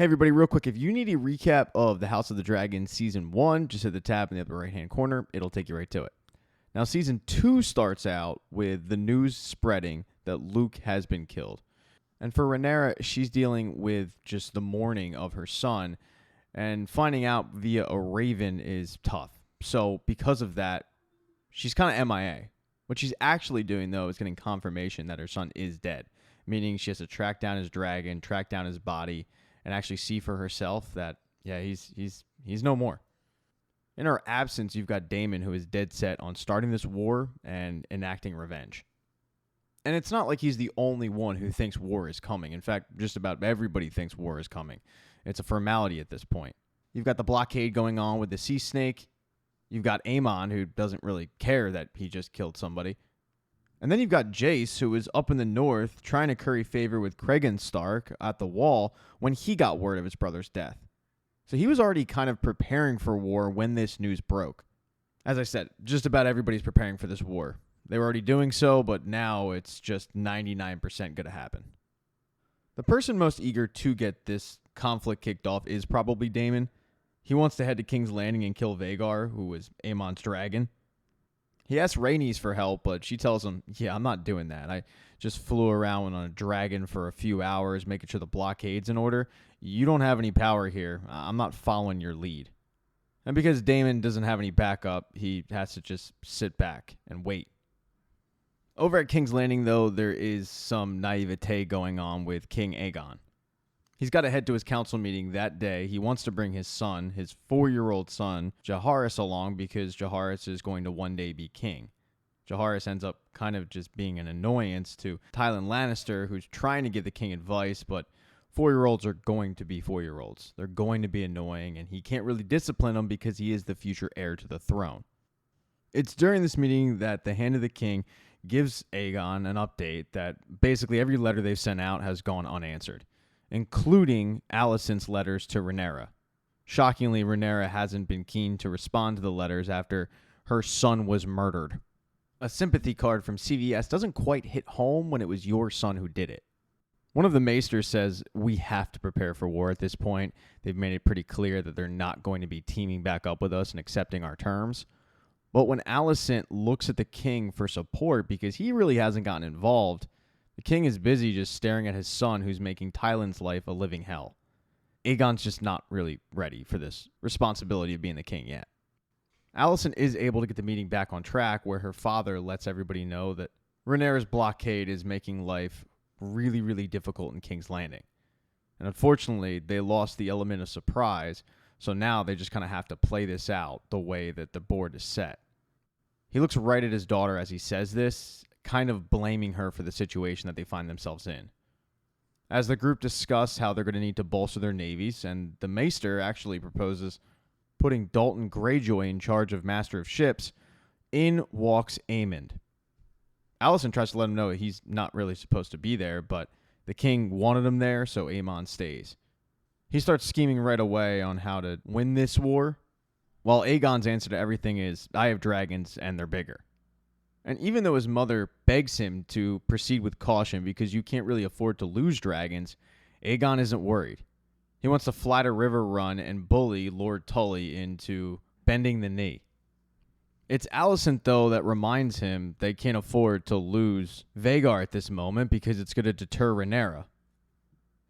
Hey everybody, real quick, if you need a recap of the House of the Dragon Season 1, just hit the tab in the upper right-hand corner. It'll take you right to it. Now, Season 2 starts out with the news spreading that Luke has been killed. And for Rhaenyra, she's dealing with just the mourning of her son, and finding out via a raven is tough. So because of that, she's kind of MIA. What she's actually doing, though, is getting confirmation that her son is dead, meaning she has to track down his dragon, track down his body, and actually see for herself that, yeah, he's no more. In her absence, you've got Daemon, who is dead set on starting this war and enacting revenge. And it's not like he's the only one who thinks war is coming. In fact, just about everybody thinks war is coming. It's a formality at this point. You've got the blockade going on with the Sea Snake. You've got Aemon, who doesn't really care that he just killed somebody. And then you've got Jace, who is up in the north trying to curry favor with Cregan Stark at the Wall when he got word of his brother's death. So he was already kind of preparing for war when this news broke. As I said, just about everybody's preparing for this war. They were already doing so, but now it's just 99% going to happen. The person most eager to get this conflict kicked off is probably Daemon. He wants to head to King's Landing and kill Vhagar, who was Aemon's dragon. He asks Rhaenys for help, but she tells him, yeah, I'm not doing that. I just flew around on a dragon for a few hours, making sure the blockade's in order. You don't have any power here. I'm not following your lead. And because Daemon doesn't have any backup, he has to just sit back and wait. Over at King's Landing, though, there is some naivete going on with King Aegon. He's got to head to his council meeting that day. He wants to bring his son, his 4-year-old son, Jaehaerys, along because Jaehaerys is going to one day be king. Jaehaerys ends up kind of just being an annoyance to Tywin Lannister, who's trying to give the king advice, but 4-year-olds are going to be 4-year-olds. They're going to be annoying, and he can't really discipline them because he is the future heir to the throne. It's during this meeting that the Hand of the King gives Aegon an update that basically every letter they've sent out has gone unanswered, including Alicent's letters to Rhaenyra. Shockingly, Rhaenyra hasn't been keen to respond to the letters after her son was murdered. A sympathy card from CVS doesn't quite hit home when it was your son who did it. One of the maesters says, we have to prepare for war at this point. They've made it pretty clear that they're not going to be teaming back up with us and accepting our terms. But when Alicent looks at the king for support because he really hasn't gotten involved, the king is busy just staring at his son who's making Tywin's life a living hell. Aegon's just not really ready for this responsibility of being the king yet. Alicent is able to get the meeting back on track where her father lets everybody know that Rhaenyra's blockade is making life really, really difficult in King's Landing. And unfortunately, they lost the element of surprise, so now they just kind of have to play this out the way that the board is set. He looks right at his daughter as he says this, kind of blaming her for the situation that they find themselves in. As the group discuss how they're going to need to bolster their navies, and the Maester actually proposes putting Dalton Greyjoy in charge of Master of Ships, in walks Aemond. Alicent tries to let him know he's not really supposed to be there, but the king wanted him there, so Aemon stays. He starts scheming right away on how to win this war, while Aegon's answer to everything is, I have dragons and they're bigger. And even though his mother begs him to proceed with caution because you can't really afford to lose dragons, Aegon isn't worried. He wants to fly to River Run and bully Lord Tully into bending the knee. It's Alicent, though, that reminds him they can't afford to lose Vhagar at this moment because it's going to deter Rhaenyra.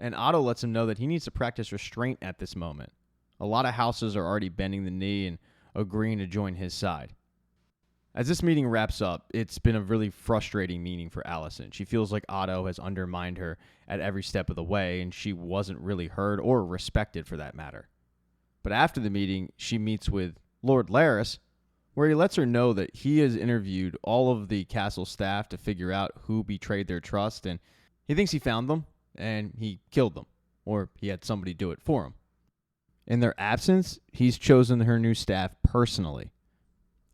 And Otto lets him know that he needs to practice restraint at this moment. A lot of houses are already bending the knee and agreeing to join his side. As this meeting wraps up, it's been a really frustrating meeting for Alicent. She feels like Otto has undermined her at every step of the way, and she wasn't really heard or respected for that matter. But after the meeting, she meets with Lord Larys, where he lets her know that he has interviewed all of the castle staff to figure out who betrayed their trust, and he thinks he found them, and he killed them, or he had somebody do it for him. In their absence, he's chosen her new staff personally.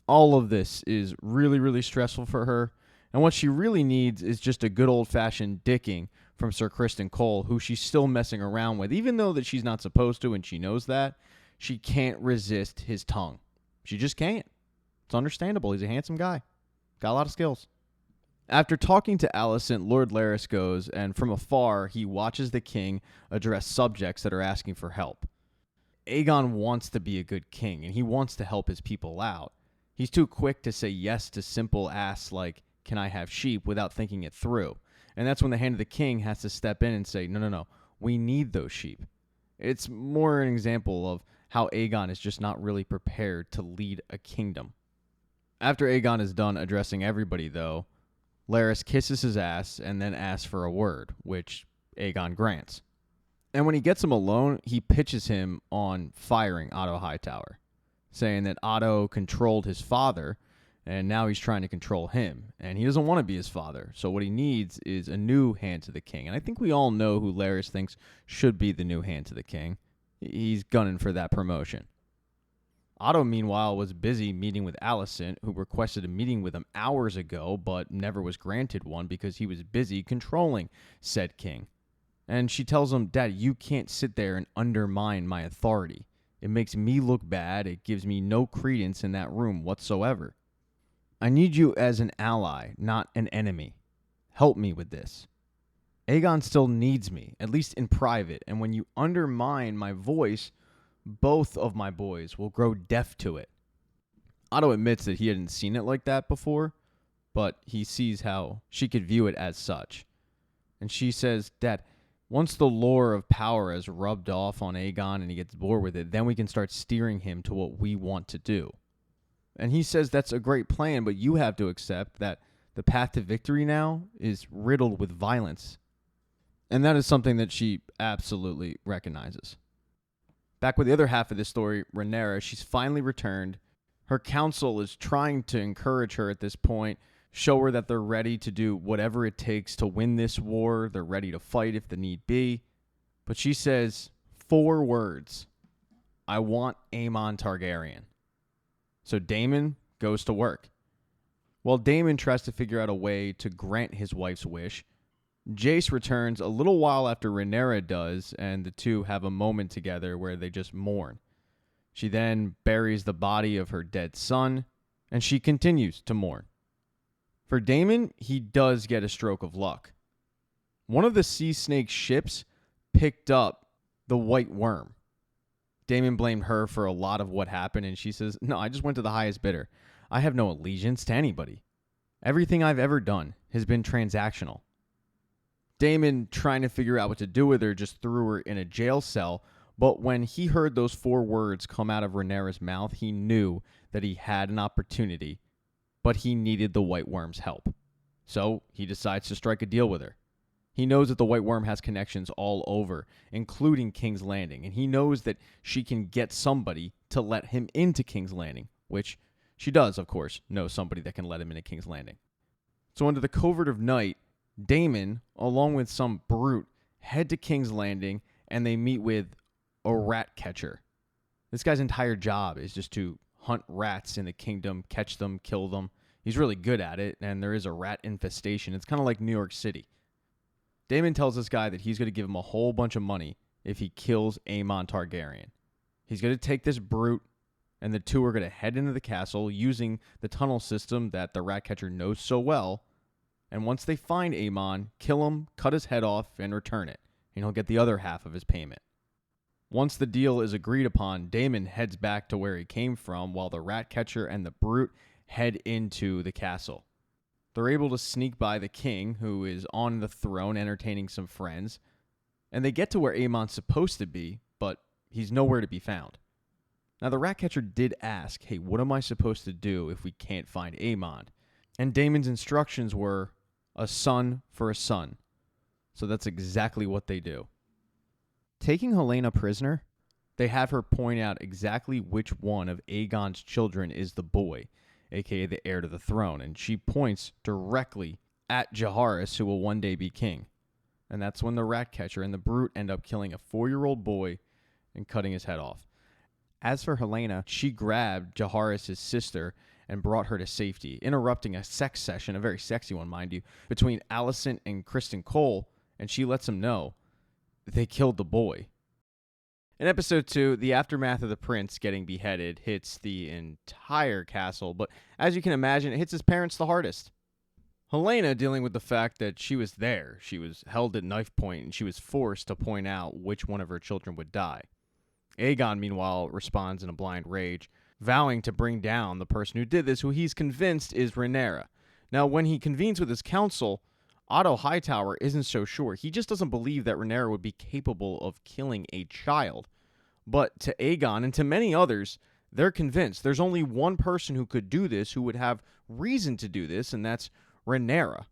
All of this is really, really stressful for her, and what she really needs is just a good old-fashioned dicking from Sir Criston Cole, who she's still messing around with, even though that she's not supposed to and she knows that. She can't resist his tongue. She just can't. It's understandable. He's a handsome guy. Got a lot of skills. After talking to Alicent, Lord Larys goes, and from afar, he watches the king address subjects that are asking for help. Aegon wants to be a good king, and he wants to help his people out. He's too quick to say yes to simple asks like, can I have sheep, without thinking it through. And that's when the Hand of the King has to step in and say, no, we need those sheep. It's more an example of how Aegon is just not really prepared to lead a kingdom. After Aegon is done addressing everybody, though, Larys kisses his ass and then asks for a word, which Aegon grants. And when he gets him alone, he pitches him on firing Otto Hightower, saying that Otto controlled his father, and now he's trying to control him. And he doesn't want to be his father, so what he needs is a new Hand to the King. And I think we all know who Larys thinks should be the new Hand to the King. He's gunning for that promotion. Otto, meanwhile, was busy meeting with Alicent, who requested a meeting with him hours ago, but never was granted one because he was busy controlling said king. And she tells him, Dad, you can't sit there and undermine my authority. It makes me look bad. It gives me no credence in that room whatsoever. I need you as an ally, not an enemy. Help me with this. Aegon still needs me, at least in private, and when you undermine my voice, both of my boys will grow deaf to it. Otto admits that he hadn't seen it like that before, but he sees how she could view it as such. And she says, Dad, once the lure of power has rubbed off on Aegon and he gets bored with it, then we can start steering him to what we want to do. And he says that's a great plan, but you have to accept that the path to victory now is riddled with violence. And that is something that she absolutely recognizes. Back with the other half of this story, Rhaenyra, she's finally returned. Her council is trying to encourage her at this point, show her that they're ready to do whatever it takes to win this war. They're ready to fight if the need be. But she says 4 words. I want Aemon Targaryen. So Daemon goes to work. While Daemon tries to figure out a way to grant his wife's wish, Jace returns a little while after Rhaenyra does, and the two have a moment together where they just mourn. She then buries the body of her dead son, and she continues to mourn. For Daemon, he does get a stroke of luck. One of the sea snake ships picked up the White Worm. Daemon blamed her for a lot of what happened, and she says, no, I just went to the highest bidder. I have no allegiance to anybody. Everything I've ever done has been transactional. Daemon, trying to figure out what to do with her, just threw her in a jail cell, but when he heard those 4 words come out of Rhaenyra's mouth, he knew that he had an opportunity, but he needed the White Worm's help. So he decides to strike a deal with her. He knows that the White Worm has connections all over, including King's Landing, and he knows that she can get somebody to let him into King's Landing, which she does, of course, know somebody that can let him into King's Landing. So under the covert of night, Daemon, along with some brute, head to King's Landing, and they meet with a rat catcher. This guy's entire job is just to hunt rats in the kingdom, catch them, kill them. He's really good at it, and there is a rat infestation. It's kind of like New York City. Daemon tells this guy that he's going to give him a whole bunch of money if he kills Aemon Targaryen. He's going to take this brute, and the two are going to head into the castle using the tunnel system that the rat catcher knows so well. And once they find Aemon, kill him, cut his head off, and return it. And he'll get the other half of his payment. Once the deal is agreed upon, Daemon heads back to where he came from while the rat catcher and the brute head into the castle. They're able to sneak by the king, who is on the throne entertaining some friends. And they get to where Aemon's supposed to be, but he's nowhere to be found. Now, the rat catcher did ask, hey, what am I supposed to do if we can't find Aemon? And Daemon's instructions were, a son for a son. So that's exactly what they do. Taking Helaena prisoner, they have her point out exactly which one of Aegon's children is the boy, aka the heir to the throne, and she points directly at Jaehaerys, who will one day be king. And that's when the rat catcher and the brute end up killing a 4-year-old boy and cutting his head off. As for Helaena, she grabbed Jaehaerys' sister and brought her to safety, interrupting a sex session, a very sexy one, mind you, between Alicent and Criston Cole, and she lets him know they killed the boy. In episode 2, the aftermath of the prince getting beheaded hits the entire castle, but as you can imagine, it hits his parents the hardest. Helena dealing with the fact that she was there. She was held at knife point, and she was forced to point out which one of her children would die. Aegon, meanwhile, responds in a blind rage, vowing to bring down the person who did this, who he's convinced is Rhaenyra. Now, when he convenes with his council, Otto Hightower isn't so sure. He just doesn't believe that Rhaenyra would be capable of killing a child. But to Aegon and to many others, they're convinced there's only one person who could do this, who would have reason to do this, and that's Rhaenyra.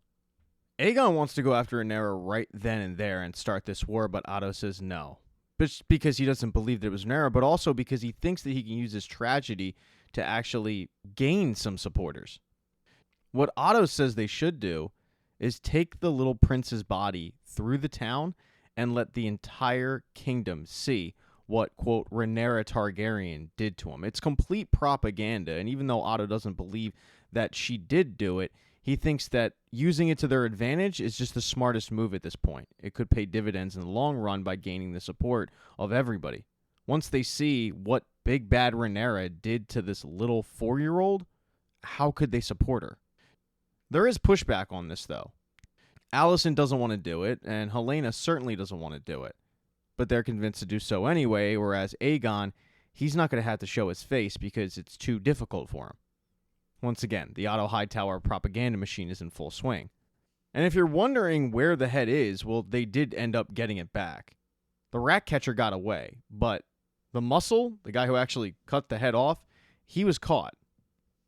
Aegon wants to go after Rhaenyra right then and there and start this war, but Otto says no. Just because he doesn't believe that it was Rhaenyra, but also because he thinks that he can use this tragedy to actually gain some supporters. What Otto says they should do is take the little prince's body through the town and let the entire kingdom see what, quote, Rhaenyra Targaryen did to him. It's complete propaganda, and even though Otto doesn't believe that she did do it, he thinks that using it to their advantage is just the smartest move at this point. It could pay dividends in the long run by gaining the support of everybody. Once they see what big bad Rhaenyra did to this little 4-year-old, how could they support her? There is pushback on this, though. Alicent doesn't want to do it, and Helena certainly doesn't want to do it. But they're convinced to do so anyway, whereas Aegon, he's not going to have to show his face because it's too difficult for him. Once again, the Otto Hightower propaganda machine is in full swing. And if you're wondering where the head is, well, they did end up getting it back. The rat catcher got away, but the muscle, the guy who actually cut the head off, he was caught.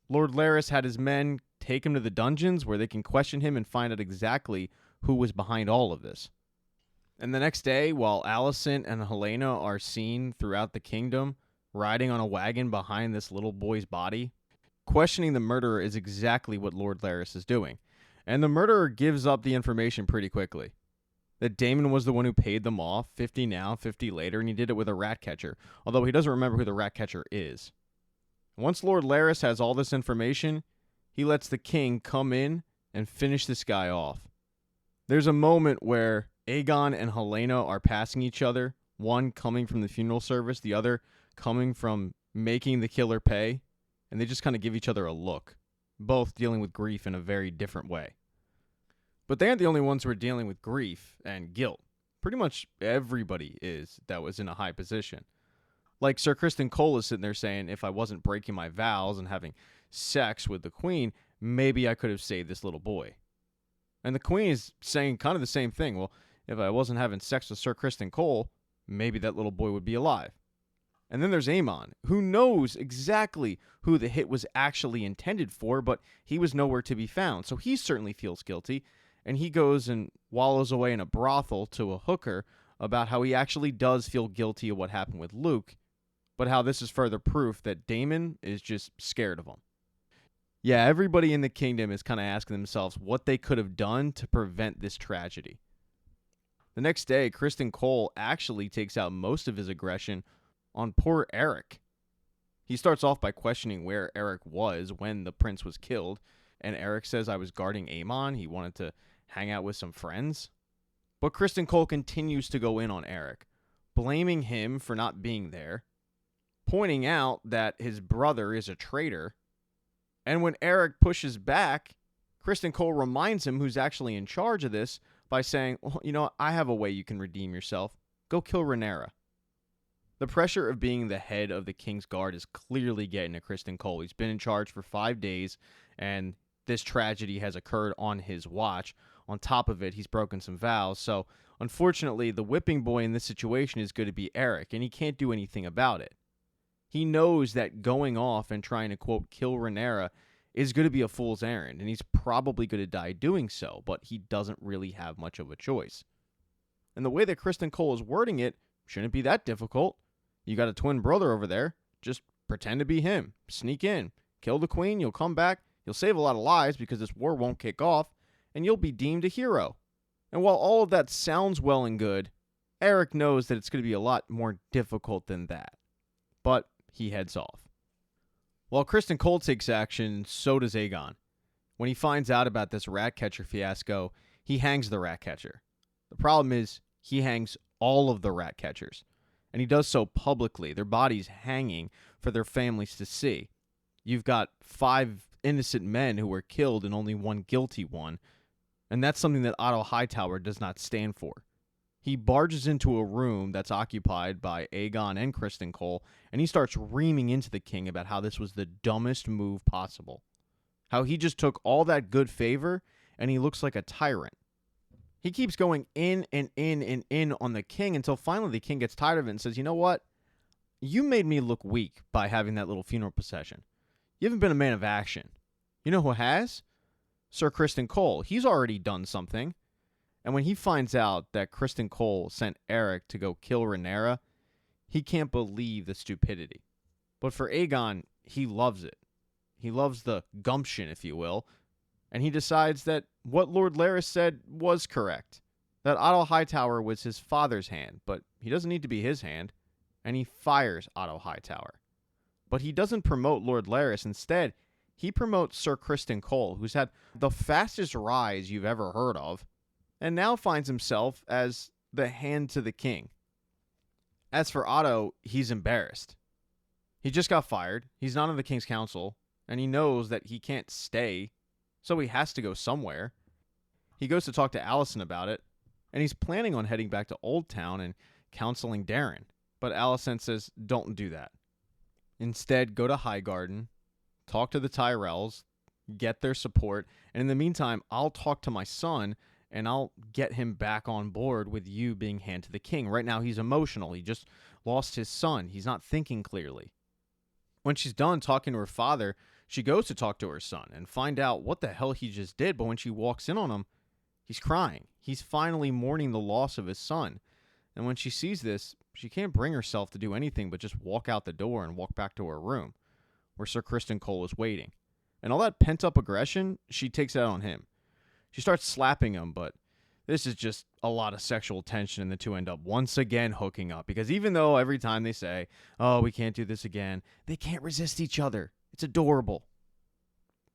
Lord Larys had his men take him to the dungeons where they can question him and find out exactly who was behind all of this. And the next day, while Alicent and Helena are seen throughout the kingdom, riding on a wagon behind this little boy's body, questioning the murderer is exactly what Lord Larys is doing. And the murderer gives up the information pretty quickly. That Daemon was the one who paid them off, 50 now, 50 later, and he did it with a rat catcher, although he doesn't remember who the rat catcher is. Once Lord Larys has all this information, he lets the king come in and finish this guy off. There's a moment where Aegon and Helena are passing each other, one coming from the funeral service, the other coming from making the killer pay, and they just kind of give each other a look, both dealing with grief in a very different way. But they aren't the only ones who are dealing with grief and guilt. Pretty much everybody is that was in a high position. Like Sir Criston Cole is sitting there saying, if I wasn't breaking my vows and having sex with the queen, maybe I could have saved this little boy. And the queen is saying kind of the same thing. Well, if I wasn't having sex with Sir Criston Cole, maybe that little boy would be alive. And then there's Aemon, who knows exactly who the hit was actually intended for, but he was nowhere to be found. So he certainly feels guilty, and he goes and wallows away in a brothel to a hooker about how he actually does feel guilty of what happened with Luke, but how this is further proof that Daemon is just scared of him. Yeah, everybody in the kingdom is kind of asking themselves what they could have done to prevent this tragedy. The next day, Criston Cole actually takes out most of his aggression on poor Eric. He starts off by questioning where Eric was when the prince was killed, and Eric says, I was guarding Aemon. He wanted to hang out with some friends. But Criston Cole continues to go in on Eric, blaming him for not being there, pointing out that his brother is a traitor. And when Eric pushes back, Criston Cole reminds him who's actually in charge of this by saying, well, you know, I have a way you can redeem yourself. Go kill Rhaenyra. The pressure of being the head of the King's Guard is clearly getting to Criston Cole. He's been in charge for 5 days, and this tragedy has occurred on his watch. On top of it, he's broken some vows. So, unfortunately, the whipping boy in this situation is going to be Eric, and he can't do anything about it. He knows that going off and trying to, quote, kill Rhaenyra is going to be a fool's errand, and he's probably going to die doing so, but he doesn't really have much of a choice. And the way that Criston Cole is wording it shouldn't be that difficult. You got a twin brother over there. Just pretend to be him. Sneak in. Kill the queen. You'll come back. You'll save a lot of lives because this war won't kick off, and you'll be deemed a hero. And while all of that sounds well and good, Eric knows that it's going to be a lot more difficult than that. But he heads off. While Criston Cole takes action, so does Aegon. When he finds out about this rat catcher fiasco, he hangs the rat catcher. The problem is, he hangs all of the rat catchers. And he does so publicly, their bodies hanging for their families to see. You've got 5 innocent men who were killed and only one guilty one, and that's something that Otto Hightower does not stand for. He barges into a room that's occupied by Aegon and Criston Cole, and he starts reaming into the king about how this was the dumbest move possible. How he just took all that good favor, and he looks like a tyrant. He keeps going in and in and in on the king until finally the king gets tired of it and says, you know what? You made me look weak by having that little funeral procession. You haven't been a man of action. You know who has? Sir Criston Cole. He's already done something. And when he finds out that Criston Cole sent Eric to go kill Rhaenyra, he can't believe the stupidity. But for Aegon, he loves it. He loves the gumption, if you will. And he decides that what Lord Larys said was correct. That Otto Hightower was his father's hand, but he doesn't need to be his hand. And he fires Otto Hightower. But he doesn't promote Lord Larys. Instead, he promotes Sir Criston Cole, who's had the fastest rise you've ever heard of, and now finds himself as the hand to the king. As for Otto, he's embarrassed. He just got fired, he's not on the king's council, and he knows that he can't stay, so he has to go somewhere. He goes to talk to Alicent about it, and he's planning on heading back to Old Town and counseling Darren. But Alicent says, don't do that. Instead, go to Highgarden, talk to the Tyrells, get their support, and in the meantime, I'll talk to my son, and I'll get him back on board with you being hand to the king. Right now, he's emotional. He just lost his son. He's not thinking clearly. When she's done talking to her father, she goes to talk to her son and find out what the hell he just did. But when she walks in on him, he's crying. He's finally mourning the loss of his son. And when she sees this, she can't bring herself to do anything but just walk out the door and walk back to her room, where Sir Criston Cole is waiting. And all that pent-up aggression, she takes out on him. She starts slapping him, but this is just a lot of sexual tension, and the two end up once again hooking up. Because even though every time they say, oh, we can't do this again, they can't resist each other. It's adorable.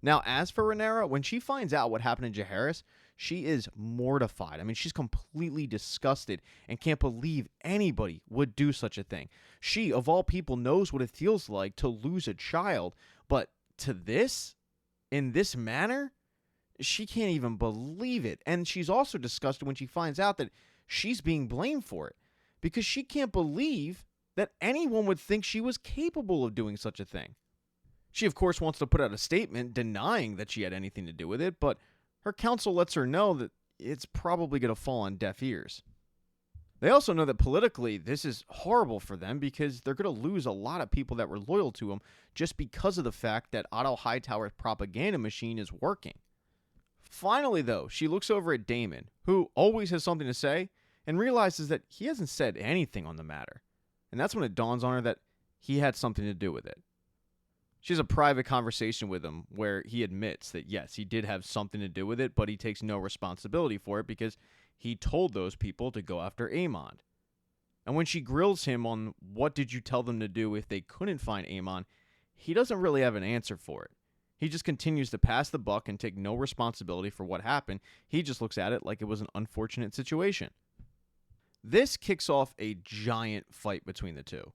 Now, as for Rhaenyra, when she finds out what happened in Jaehaerys, she is mortified. I mean, she's completely disgusted and can't believe anybody would do such a thing. She, of all people, knows what it feels like to lose a child, but to this, in this manner, she can't even believe it. And she's also disgusted when she finds out that she's being blamed for it, because she can't believe that anyone would think she was capable of doing such a thing. She, of course, wants to put out a statement denying that she had anything to do with it, but her counsel lets her know that it's probably going to fall on deaf ears. They also know that politically, this is horrible for them because they're going to lose a lot of people that were loyal to them just because of the fact that Otto Hightower's propaganda machine is working. Finally, though, she looks over at Daemon, who always has something to say, and realizes that he hasn't said anything on the matter. And that's when it dawns on her that he had something to do with it. She has a private conversation with him where he admits that, yes, he did have something to do with it, but he takes no responsibility for it because he told those people to go after Aemond. And when she grills him on what did you tell them to do if they couldn't find Aemond, he doesn't really have an answer for it. He just continues to pass the buck and take no responsibility for what happened. He just looks at it like it was an unfortunate situation. This kicks off a giant fight between the two.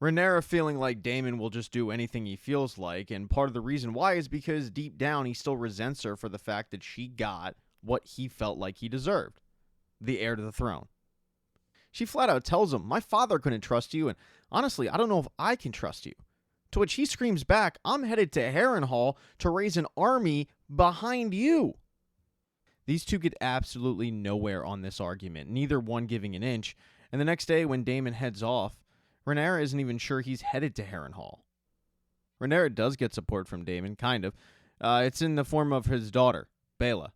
Rhaenyra feeling like Daemon will just do anything he feels like, and part of the reason why is because deep down he still resents her for the fact that she got what he felt like he deserved, the heir to the throne. She flat out tells him, my father couldn't trust you, and honestly, I don't know if I can trust you. To which he screams back, I'm headed to Harrenhal to raise an army behind you. These two get absolutely nowhere on this argument, neither one giving an inch, and the next day when Daemon heads off, Rhaenyra isn't even sure he's headed to Harrenhal. Rhaenyra does get support from Daemon, kind of. It's in the form of his daughter, Baela.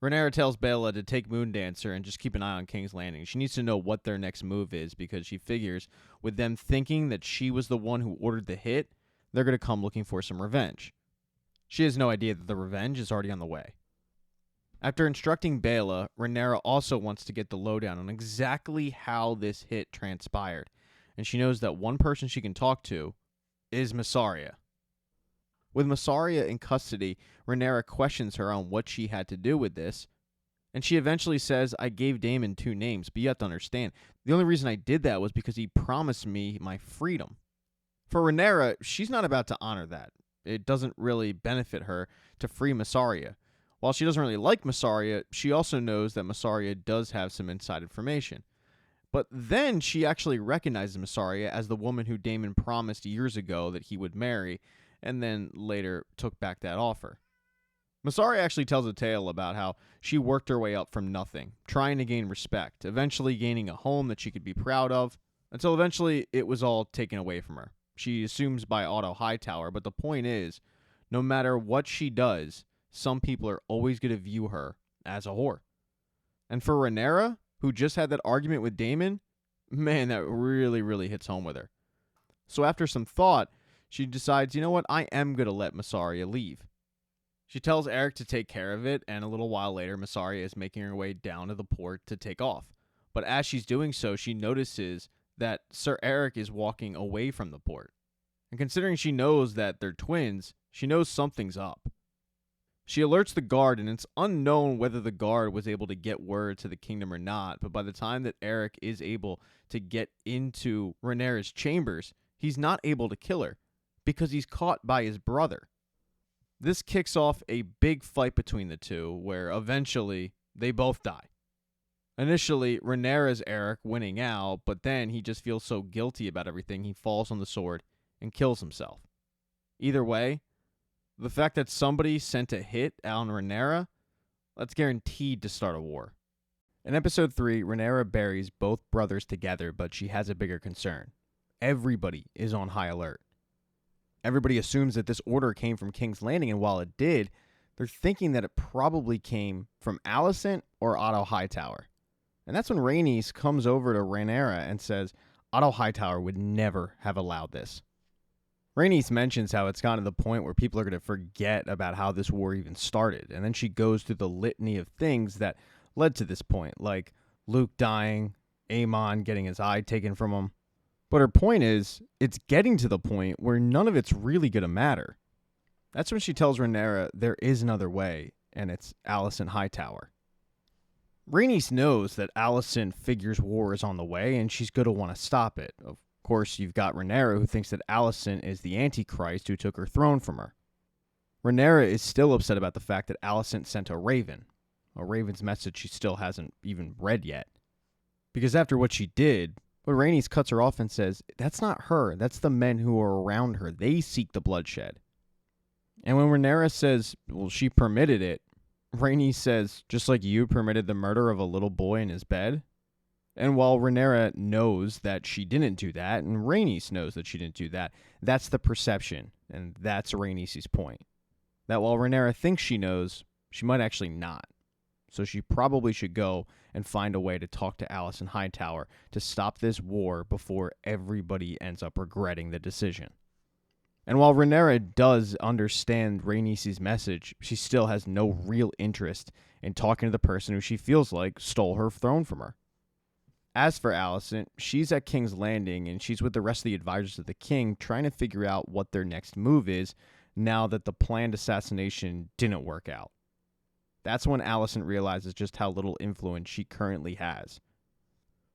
Rhaenyra tells Baela to take Moondancer and just keep an eye on King's Landing. She needs to know what their next move is because she figures with them thinking that she was the one who ordered the hit, they're going to come looking for some revenge. She has no idea that the revenge is already on the way. After instructing Baela, Rhaenyra also wants to get the lowdown on exactly how this hit transpired. And she knows that one person she can talk to is Mysaria. With Mysaria in custody, Rhaenyra questions her on what she had to do with this, and she eventually says, I gave Daemon 2 names, but you have to understand, the only reason I did that was because he promised me my freedom. For Rhaenyra, she's not about to honor that. it doesn't really benefit her to free Mysaria. While she doesn't really like Mysaria, she also knows that Mysaria does have some inside information. But then she actually recognizes Mysaria as the woman who Daemon promised years ago that he would marry, and then later took back that offer. Mysaria actually tells a tale about how she worked her way up from nothing, trying to gain respect, eventually gaining a home that she could be proud of, until eventually it was all taken away from her. She assumes by Otto Hightower, but the point is, no matter what she does, some people are always going to view her as a whore. And for Rhaenyra, who just had that argument with Daemon, man, that really, really hits home with her. So after some thought, she decides, you know what, I am going to let Mysaria leave. She tells Eric to take care of it, and a little while later, Mysaria is making her way down to the port to take off. But as she's doing so, she notices that Sir Eric is walking away from the port. And considering she knows that they're twins, she knows something's up. She alerts the guard, and it's unknown whether the guard was able to get word to the kingdom or not, but by the time that Eric is able to get into Rhaenyra's chambers, he's not able to kill her because he's caught by his brother. This kicks off a big fight between the two, where eventually they both die. Initially, Rhaenyra's Eric winning out, but then he just feels so guilty about everything, he falls on the sword and kills himself. Either way, the fact that somebody sent a hit on Rhaenyra, that's guaranteed to start a war. In episode 3, Rhaenyra buries both brothers together, but she has a bigger concern. Everybody is on high alert. Everybody assumes that this order came from King's Landing, and while it did, they're thinking that it probably came from Alicent or Otto Hightower. And that's when Rhaenys comes over to Rhaenyra and says Otto Hightower would never have allowed this. Rhaenys mentions how it's gotten to the point where people are going to forget about how this war even started, and then she goes through the litany of things that led to this point, like Luke dying, Aemon getting his eye taken from him. But her point is, it's getting to the point where none of it's really going to matter. That's when she tells Rhaenyra there is another way, and it's Alicent Hightower. Rhaenys knows that Alicent figures war is on the way, and she's going to want to stop it. Of course, you've got Rhaenyra, who thinks that Alicent is the Antichrist who took her throne from her. Rhaenyra is still upset about the fact that Alicent sent a raven's message she still hasn't even read yet. Because after what she did, but Rhaenys cuts her off and says, that's not her, that's the men who are around her. They seek the bloodshed. And when Rhaenyra says, well, she permitted it, Rhaenys says, just like you permitted the murder of a little boy in his bed. And while Rhaenyra knows that she didn't do that, and Rhaenys knows that she didn't do that, that's the perception, and that's Rhaenys' point. That while Rhaenyra thinks she knows, she might actually not. So she probably should go and find a way to talk to Alicent Hightower to stop this war before everybody ends up regretting the decision. And while Rhaenyra does understand Rhaenys' message, she still has no real interest in talking to the person who she feels like stole her throne from her. As for Alicent, she's at King's Landing, and she's with the rest of the advisors of the king trying to figure out what their next move is now that the planned assassination didn't work out. That's when Alicent realizes just how little influence she currently has.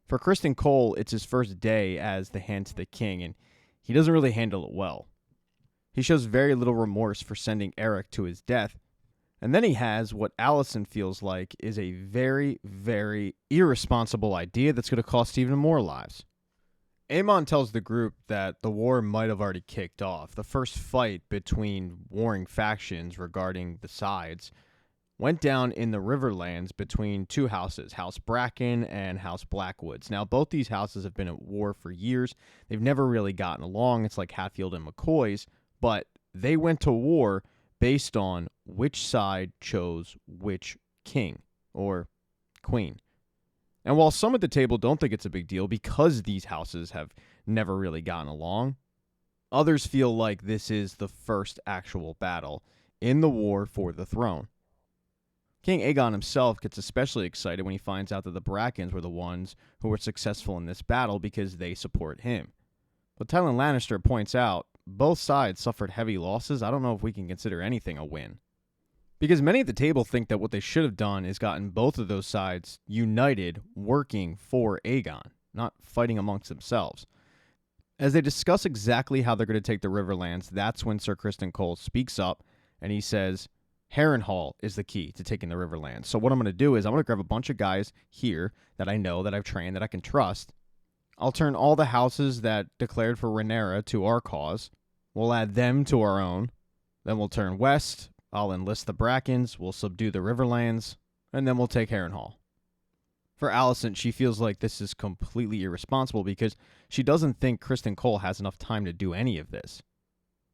For Criston Cole, it's his first day as the Hand to the King, and he doesn't really handle it well. He shows very little remorse for sending Eric to his death, and then he has what Alicent feels like is a very, very irresponsible idea that's going to cost even more lives. Aemon tells the group that the war might have already kicked off. The first fight between warring factions regarding the sides went down in the Riverlands between two houses, House Bracken and House Blackwoods. Now, both these houses have been at war for years. They've never really gotten along. It's like Hatfield and McCoy's, but they went to war based on which side chose which king or queen. And while some at the table don't think it's a big deal because these houses have never really gotten along, others feel like this is the first actual battle in the war for the throne. King Aegon himself gets especially excited when he finds out that the Brackens were the ones who were successful in this battle because they support him. But Tywin Lannister points out, both sides suffered heavy losses. I don't know if we can consider anything a win. Because many at the table think that what they should have done is gotten both of those sides united, working for Aegon, not fighting amongst themselves. As they discuss exactly how they're going to take the Riverlands, that's when Sir Criston Cole speaks up and he says, Harrenhal is the key to taking the Riverlands. So what I'm going to do is I'm going to grab a bunch of guys here that I know, that I've trained, that I can trust. I'll turn all the houses that declared for Rhaenyra to our cause. We'll add them to our own. Then we'll turn west. I'll enlist the Brackens. We'll subdue the Riverlands. And then we'll take Harrenhal. For Alicent, she feels like this is completely irresponsible because she doesn't think Criston Cole has enough time to do any of this.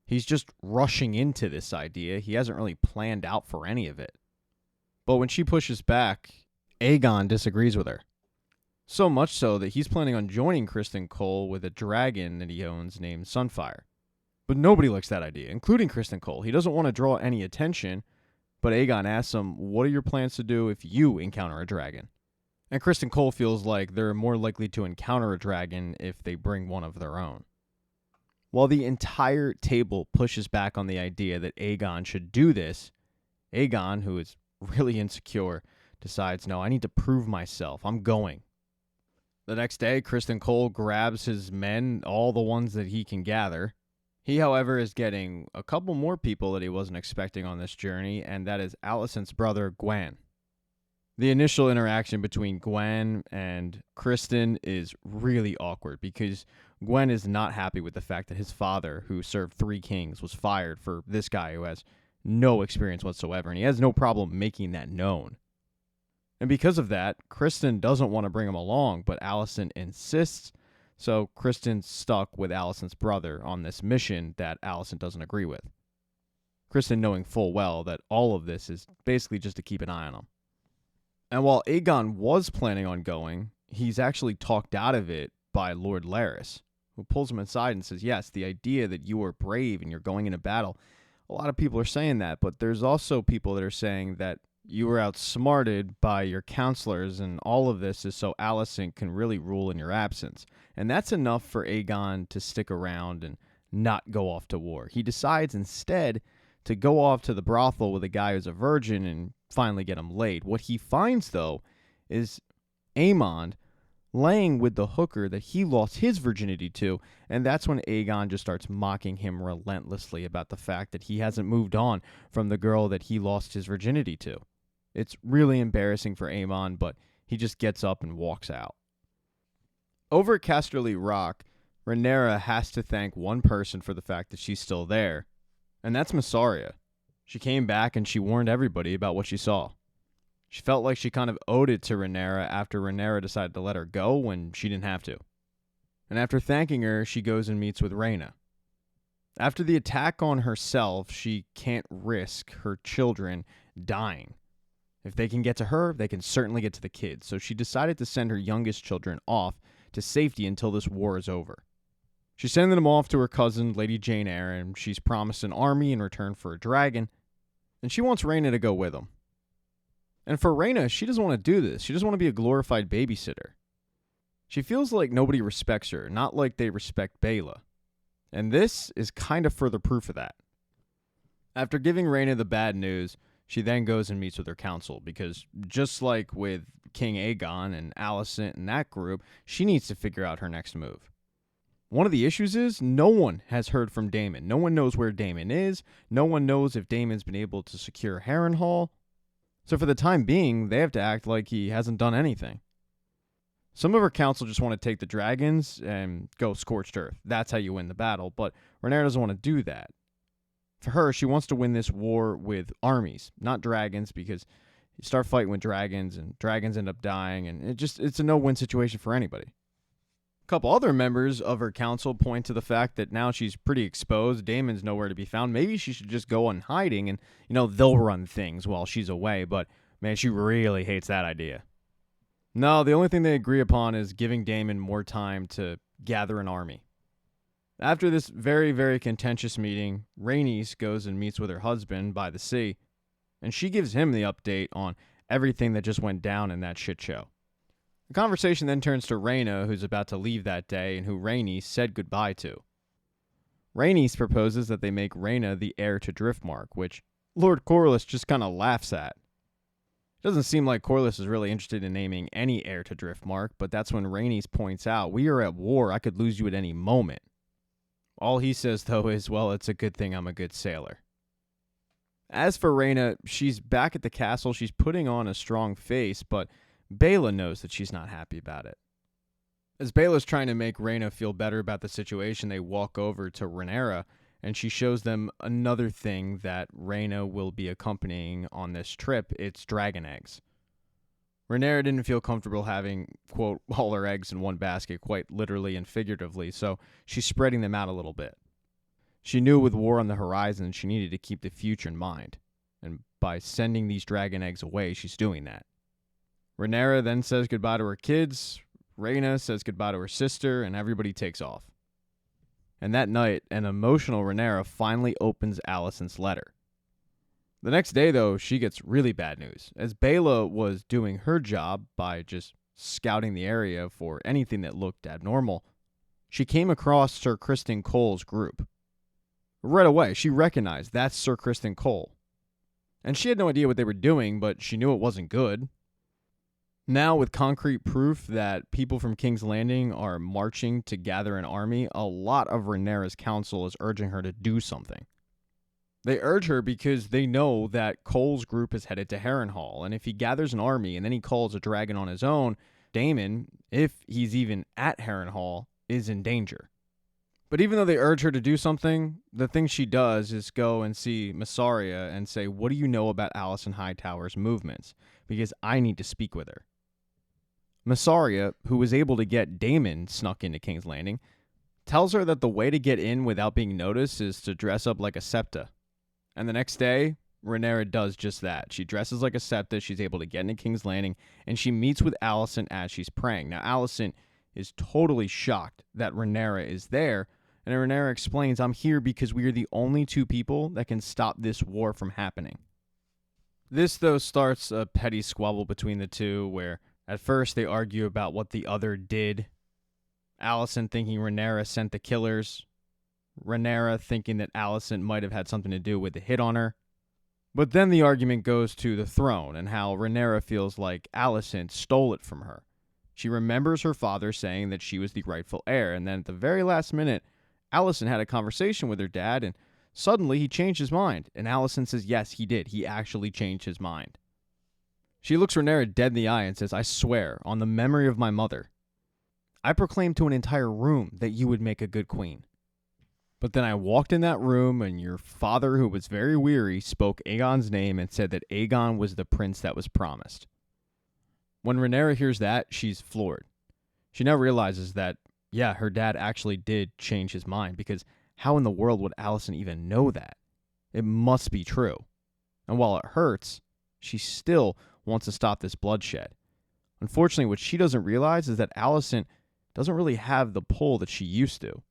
He's just rushing into this idea. He hasn't really planned out for any of it. But when she pushes back, Aegon disagrees with her. So much so that he's planning on joining Criston Cole with a dragon that he owns named Sunfire. But nobody likes that idea, including Criston Cole. He doesn't want to draw any attention, but Aegon asks him, what are your plans to do if you encounter a dragon? And Criston Cole feels like they're more likely to encounter a dragon if they bring one of their own. While the entire table pushes back on the idea that Aegon should do this, Aegon, who is really insecure, decides, no, I need to prove myself. I'm going. The next day, Criston Cole grabs his men, all the ones that he can gather. He, however, is getting a couple more people that he wasn't expecting on this journey, and that is Alicent's brother, Gwan. The initial interaction between Gwan and Criston is really awkward because Gwan is not happy with the fact that his father, who served 3 kings, was fired for this guy who has no experience whatsoever, and he has no problem making that known. And because of that, Criston doesn't want to bring him along, but Alicent insists, so Criston's stuck with Alicent's brother on this mission that Alicent doesn't agree with. Criston knowing full well that all of this is basically just to keep an eye on him. And while Aegon was planning on going, he's actually talked out of it by Lord Larys, who pulls him aside and says, yes, the idea that you are brave and you're going into battle, a lot of people are saying that, but there's also people that are saying that you were outsmarted by your counselors, and all of this is so Alicent can really rule in your absence. And that's enough for Aegon to stick around and not go off to war. He decides instead to go off to the brothel with a guy who's a virgin and finally get him laid. What he finds, though, is Aemond laying with the hooker that he lost his virginity to, and that's when Aegon just starts mocking him relentlessly about the fact that he hasn't moved on from the girl that he lost his virginity to. It's really embarrassing for Aemond, but he just gets up and walks out. Over at Casterly Rock, Rhaenyra has to thank one person for the fact that she's still there, and that's Mysaria. She came back and she warned everybody about what she saw. She felt like she kind of owed it to Rhaenyra after Rhaenyra decided to let her go when she didn't have to. And after thanking her, she goes and meets with Rhaena. After the attack on herself, she can't risk her children dying. If they can get to her, they can certainly get to the kids, so she decided to send her youngest children off to safety until this war is over. She's sending them off to her cousin, Lady Jane Eyre, and she's promised an army in return for a dragon, and she wants Rhaena to go with them. And for Rhaena, she doesn't want to do this. She doesn't want to be a glorified babysitter. She feels like nobody respects her, not like they respect Baela. And this is kind of further proof of that. After giving Rhaena the bad news, she then goes and meets with her council, because just like with King Aegon and Alicent and that group, she needs to figure out her next move. One of the issues is no one has heard from Daemon. No one knows where Daemon is. No one knows if Daemon's been able to secure Harrenhal. So for the time being, they have to act like he hasn't done anything. Some of her council just want to take the dragons and go scorched earth. That's how you win the battle, but Rhaenyra doesn't want to do that. For her, she wants to win this war with armies, not dragons, because you start fighting with dragons and dragons end up dying, and it's a no-win situation for anybody. A couple other members of her council point to the fact that now she's pretty exposed. Daemon's nowhere to be found. Maybe she should just go on hiding and, they'll run things while she's away. But, man, she really hates that idea. No, the only thing they agree upon is giving Daemon more time to gather an army. After this very, very contentious meeting, Rhaenys goes and meets with her husband by the sea, and she gives him the update on everything that just went down in that shit show. The conversation then turns to Rhaena, who's about to leave that day and who Rhaenys said goodbye to. Rhaenys proposes that they make Rhaena the heir to Driftmark, which Lord Corlys just kind of laughs at. It doesn't seem like Corlys is really interested in naming any heir to Driftmark, but that's when Rhaenys points out, we are at war, I could lose you at any moment. All he says, though, is, well, it's a good thing I'm a good sailor. As for Rhaena, she's back at the castle. She's putting on a strong face, but Baela knows that she's not happy about it. As Baela's trying to make Rhaena feel better about the situation, they walk over to Rhaenyra, and she shows them another thing that Rhaena will be accompanying on this trip. It's dragon eggs. Rhaenyra didn't feel comfortable having, quote, all her eggs in one basket, quite literally and figuratively, so she's spreading them out a little bit. She knew with war on the horizon, she needed to keep the future in mind, and by sending these dragon eggs away, she's doing that. Rhaenyra then says goodbye to her kids, Rhaena says goodbye to her sister, and everybody takes off. And that night, an emotional Rhaenyra finally opens Alicent's letter. The next day, though, she gets really bad news. As Baela was doing her job by just scouting the area for anything that looked abnormal, she came across Sir Criston Cole's group. Right away, she recognized that's Sir Criston Cole. And she had no idea what they were doing, but she knew it wasn't good. Now, with concrete proof that people from King's Landing are marching to gather an army, a lot of Rhaenyra's council is urging her to do something. They urge her because they know that Cole's group is headed to Harrenhal, and if he gathers an army and then he calls a dragon on his own, Daemon, if he's even at Harrenhal, is in danger. But even though they urge her to do something, the thing she does is go and see Mysaria and say, what do you know about Alicent Hightower's movements? Because I need to speak with her. Mysaria, who was able to get Daemon snuck into King's Landing, tells her that the way to get in without being noticed is to dress up like a septa. And the next day, Rhaenyra does just that. She dresses like a septa, she's able to get into King's Landing, and she meets with Alicent as she's praying. Now, Alicent is totally shocked that Rhaenyra is there, and Rhaenyra explains, I'm here because we are the only two people that can stop this war from happening. This, though, starts a petty squabble between the two, where at first they argue about what the other did. Alicent thinking Rhaenyra sent the killers, Rhaenyra thinking that Alicent might have had something to do with the hit on her. But then the argument goes to the throne and how Rhaenyra feels like Alicent stole it from her. She remembers her father saying that she was the rightful heir, and then at the very last minute, Alicent had a conversation with her dad, and suddenly he changed his mind. And Alicent says, yes, he did. He actually changed his mind. She looks Rhaenyra dead in the eye and says, I swear, on the memory of my mother, I proclaimed to an entire room that you would make a good queen. But then I walked in that room, and your father, who was very weary, spoke Aegon's name and said that Aegon was the prince that was promised. When Rhaenyra hears that, she's floored. She now realizes that, yeah, her dad actually did change his mind, because how in the world would Alicent even know that? It must be true. And while it hurts, she still wants to stop this bloodshed. Unfortunately, what she doesn't realize is that Alicent doesn't really have the pull that she used to.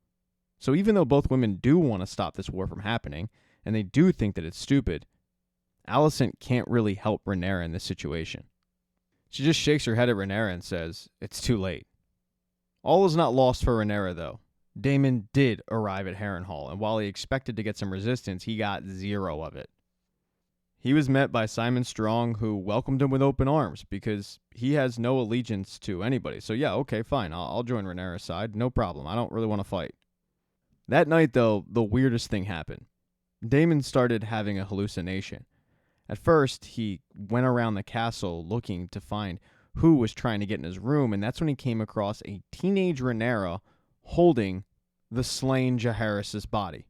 So even though both women do want to stop this war from happening, and they do think that it's stupid, Alicent can't really help Rhaenyra in this situation. She just shakes her head at Rhaenyra and says, it's too late. All is not lost for Rhaenyra, though. Daemon did arrive at Harrenhal, and while he expected to get some resistance, he got zero of it. He was met by Symon Strong, who welcomed him with open arms, because he has no allegiance to anybody. So yeah, okay, fine, I'll join Rhaenyra's side, no problem, I don't really want to fight. That night, though, the weirdest thing happened. Daemon started having a hallucination. At first, he went around the castle looking to find who was trying to get in his room, and that's when he came across a teenage Rhaenyra holding the slain Jaehaerys' body.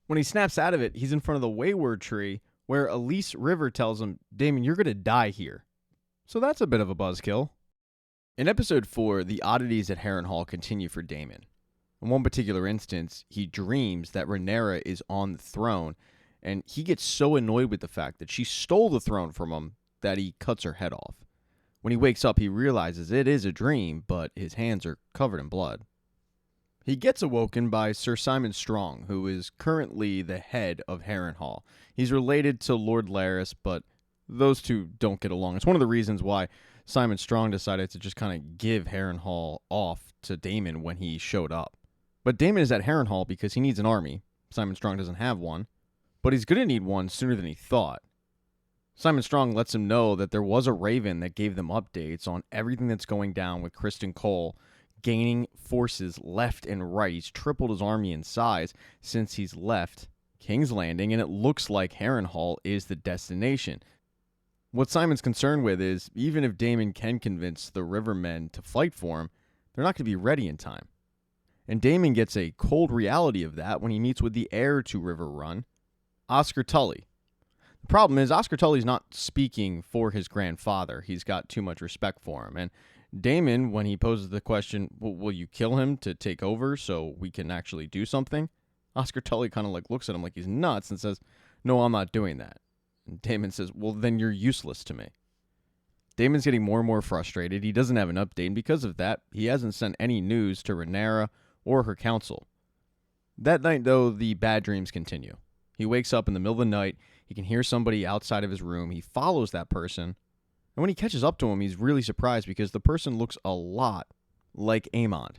When he snaps out of it, he's in front of the Wayward Tree, where Elise River tells him, Daemon, you're going to die here. So that's a bit of a buzzkill. In episode 4, the oddities at Harrenhal continue for Daemon. In one particular instance, he dreams that Rhaenyra is on the throne, and he gets so annoyed with the fact that she stole the throne from him that he cuts her head off. When he wakes up, he realizes it is a dream, but his hands are covered in blood. He gets awoken by Sir Symon Strong, who is currently the head of Harrenhal. He's related to Lord Larys, but those two don't get along. It's one of the reasons why Symon Strong decided to just kind of give Harrenhal off to Daemon when he showed up. But Daemon is at Harrenhal because he needs an army. Symon Strong doesn't have one, but he's going to need one sooner than he thought. Symon Strong lets him know that there was a raven that gave them updates on everything that's going down with Criston Cole gaining forces left and right. He's tripled his army in size since he's left King's Landing, and it looks like Harrenhal is the destination. What Simon's concerned with is, even if Daemon can convince the Rivermen to fight for him, they're not going to be ready in time. And Daemon gets a cold reality of that when he meets with the heir to River Run, Oscar Tully. The problem is, Oscar Tully's not speaking for his grandfather. He's got too much respect for him. And Daemon, when he poses the question, will you kill him to take over so we can actually do something? Oscar Tully kind of looks at him like he's nuts and says, no, I'm not doing that. And Daemon says, well, then you're useless to me. Daemon's getting more and more frustrated. He doesn't have an update, and because of that, he hasn't sent any news to Rhaenyra or her council. That night, though, the bad dreams continue. He wakes up in the middle of the night. He can hear somebody outside of his room. He follows that person. And when he catches up to him, he's really surprised because the person looks a lot like Aemond.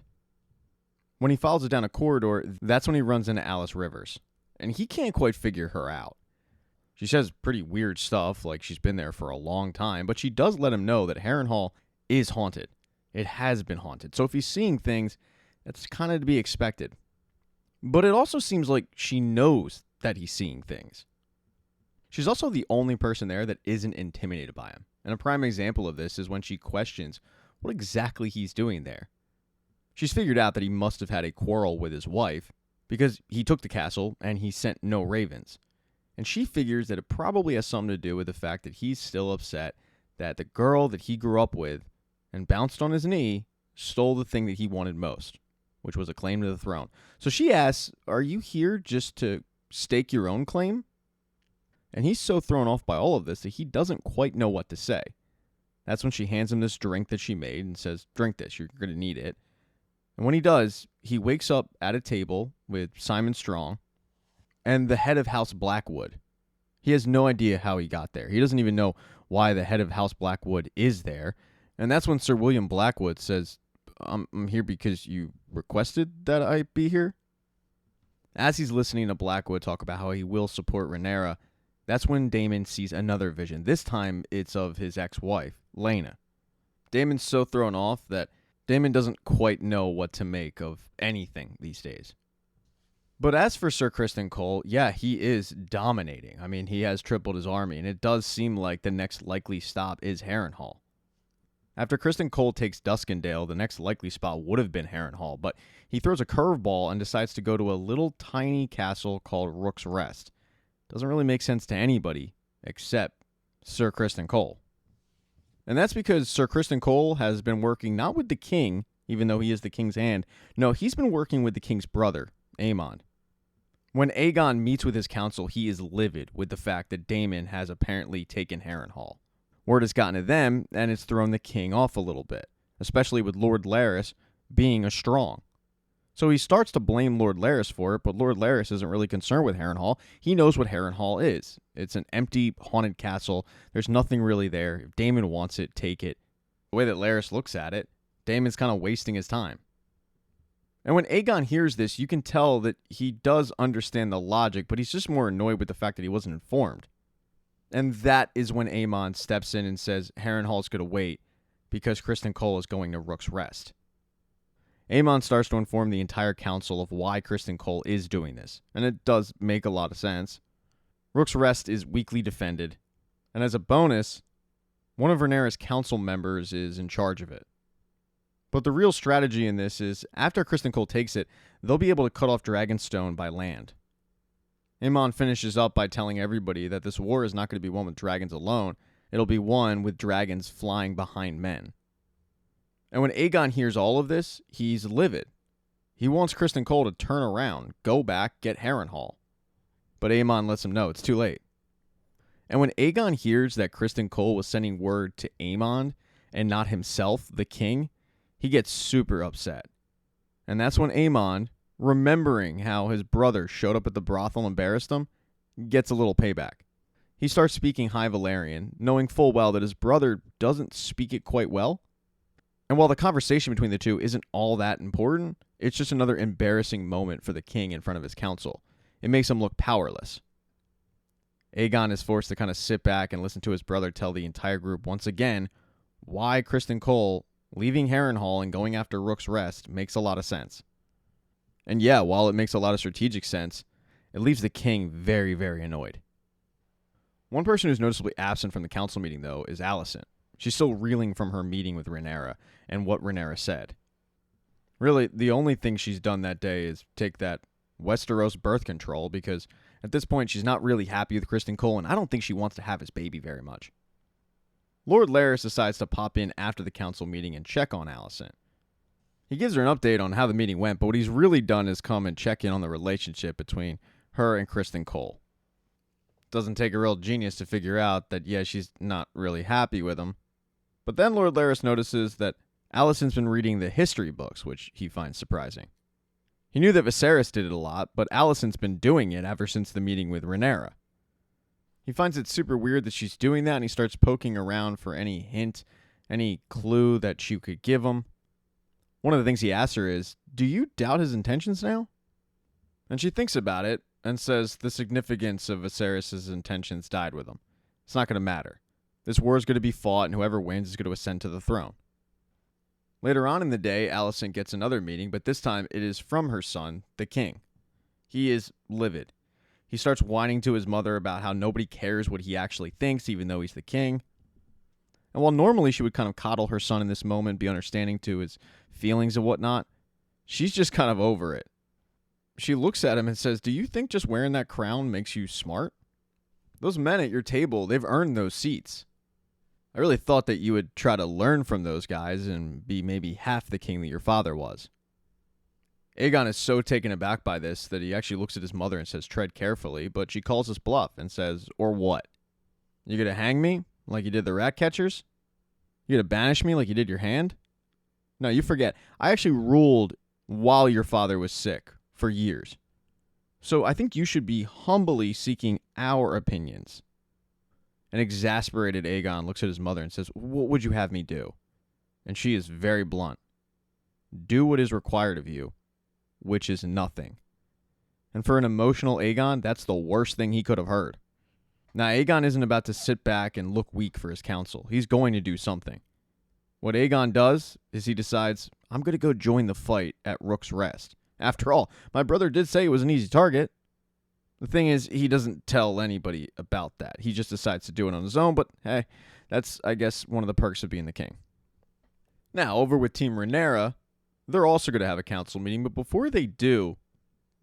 When he follows it down a corridor, that's when he runs into Alice Rivers. And he can't quite figure her out. She says pretty weird stuff, like she's been there for a long time, but she does let him know that Harrenhal is haunted. It has been haunted. So if he's seeing things, that's kind of to be expected. But it also seems like she knows that he's seeing things. She's also the only person there that isn't intimidated by him. And a prime example of this is when she questions what exactly he's doing there. She's figured out that he must have had a quarrel with his wife because he took the castle and he sent no ravens. And she figures that it probably has something to do with the fact that he's still upset that the girl that he grew up with and bounced on his knee stole the thing that he wanted most, which was a claim to the throne. So she asks, are you here just to stake your own claim? And he's so thrown off by all of this that he doesn't quite know what to say. That's when she hands him this drink that she made and says, drink this, you're going to need it. And when he does, he wakes up at a table with Simon Strong and the head of House Blackwood. He has no idea how he got there. He doesn't even know why the head of House Blackwood is there. And that's when Sir William Blackwood says, I'm here because you requested that I be here. As he's listening to Blackwood talk about how he will support Rhaenyra, that's when Daemon sees another vision. This time, it's of his ex-wife, Laena. Daemon's so thrown off that Daemon doesn't quite know what to make of anything these days. But as for Sir Criston Cole, yeah, he is dominating. I mean, he has tripled his army, and it does seem like the next likely stop is Harrenhal. After Criston Cole takes Duskendale, the next likely spot would have been Harrenhal, but he throws a curveball and decides to go to a little tiny castle called Rook's Rest. Doesn't really make sense to anybody except Sir Criston Cole. And that's because Sir Criston Cole has been working not with the king, even though he is the king's hand. No, he's been working with the king's brother, Aemond. When Aegon meets with his council, he is livid with the fact that Daemon has apparently taken Harrenhal. Word has gotten to them, and it's thrown the king off a little bit, especially with Lord Larys being a strong. So he starts to blame Lord Larys for it, but Lord Larys isn't really concerned with Harrenhal. He knows what Harrenhal is. It's an empty, haunted castle. There's nothing really there. If Daemon wants it, take it. The way that Larys looks at it, Daemon's kind of wasting his time. And when Aegon hears this, you can tell that he does understand the logic, but he's just more annoyed with the fact that he wasn't informed. And that is when Aemond steps in and says Harrenhal's going to wait because Criston Cole is going to Rook's Rest. Aemond starts to inform the entire council of why Criston Cole is doing this, and it does make a lot of sense. Rook's Rest is weakly defended, and as a bonus, one of Rhaenyra's council members is in charge of it. But the real strategy in this is, after Criston Cole takes it, they'll be able to cut off Dragonstone by land. Aemond finishes up by telling everybody that this war is not going to be won with dragons alone, it'll be won with dragons flying behind men. And when Aegon hears all of this, he's livid. He wants Criston Cole to turn around, go back, get Harrenhal. But Aemond lets him know it's too late. And when Aegon hears that Criston Cole was sending word to Aemond and not himself, the king, he gets super upset. And that's when Aemond, remembering how his brother showed up at the brothel and embarrassed him, gets a little payback. He starts speaking High Valyrian, knowing full well that his brother doesn't speak it quite well. And while the conversation between the two isn't all that important, it's just another embarrassing moment for the king in front of his council. It makes him look powerless. Aegon is forced to kind of sit back and listen to his brother tell the entire group once again why Criston Cole leaving Harrenhal and going after Rook's Rest makes a lot of sense. And yeah, while it makes a lot of strategic sense, it leaves the king very, very annoyed. One person who's noticeably absent from the council meeting, though, is Alicent. She's still reeling from her meeting with Rhaenyra and what Rhaenyra said. Really, the only thing she's done that day is take that Westeros birth control, because at this point she's not really happy with Criston Cole, and I don't think she wants to have his baby very much. Lord Larys decides to pop in after the council meeting and check on Alicent. He gives her an update on how the meeting went, but what he's really done is come and check in on the relationship between her and Criston Cole. Doesn't take a real genius to figure out that, yeah, she's not really happy with him. But then Lord Larys notices that Alicent's been reading the history books, which he finds surprising. He knew that Viserys did it a lot, but Alicent's been doing it ever since the meeting with Rhaenyra. He finds it super weird that she's doing that, and he starts poking around for any hint, any clue that she could give him. One of the things he asks her is, "Do you doubt his intentions now?" And she thinks about it and says the significance of Viserys' intentions died with him. It's not going to matter. This war is going to be fought, and whoever wins is going to ascend to the throne. Later on in the day, Alicent gets another meeting, but this time it is from her son, the king. He is livid. He starts whining to his mother about how nobody cares what he actually thinks, even though he's the king. And while normally she would kind of coddle her son in this moment, be understanding to his feelings and whatnot, she's just kind of over it. She looks at him and says, "Do you think just wearing that crown makes you smart? Those men at your table, they've earned those seats. I really thought that you would try to learn from those guys and be maybe half the king that your father was." Aegon is so taken aback by this that he actually looks at his mother and says, "Tread carefully," but she calls his bluff and says, "Or what? You gonna hang me like you did the rat catchers? You gonna banish me like you did your hand? No, you forget. I actually ruled while your father was sick for years. So I think you should be humbly seeking our opinions." An exasperated Aegon looks at his mother and says, "What would you have me do?" And she is very blunt. "Do what is required of you, which is nothing." And for an emotional Aegon, that's the worst thing he could have heard. Now, Aegon isn't about to sit back and look weak for his council. He's going to do something. What Aegon does is he decides, I'm going to go join the fight at Rook's Rest. After all, my brother did say it was an easy target. The thing is, he doesn't tell anybody about that. He just decides to do it on his own, but hey, that's, I guess, one of the perks of being the king. Now, over with Team Rhaenyra, they're also going to have a council meeting, but before they do,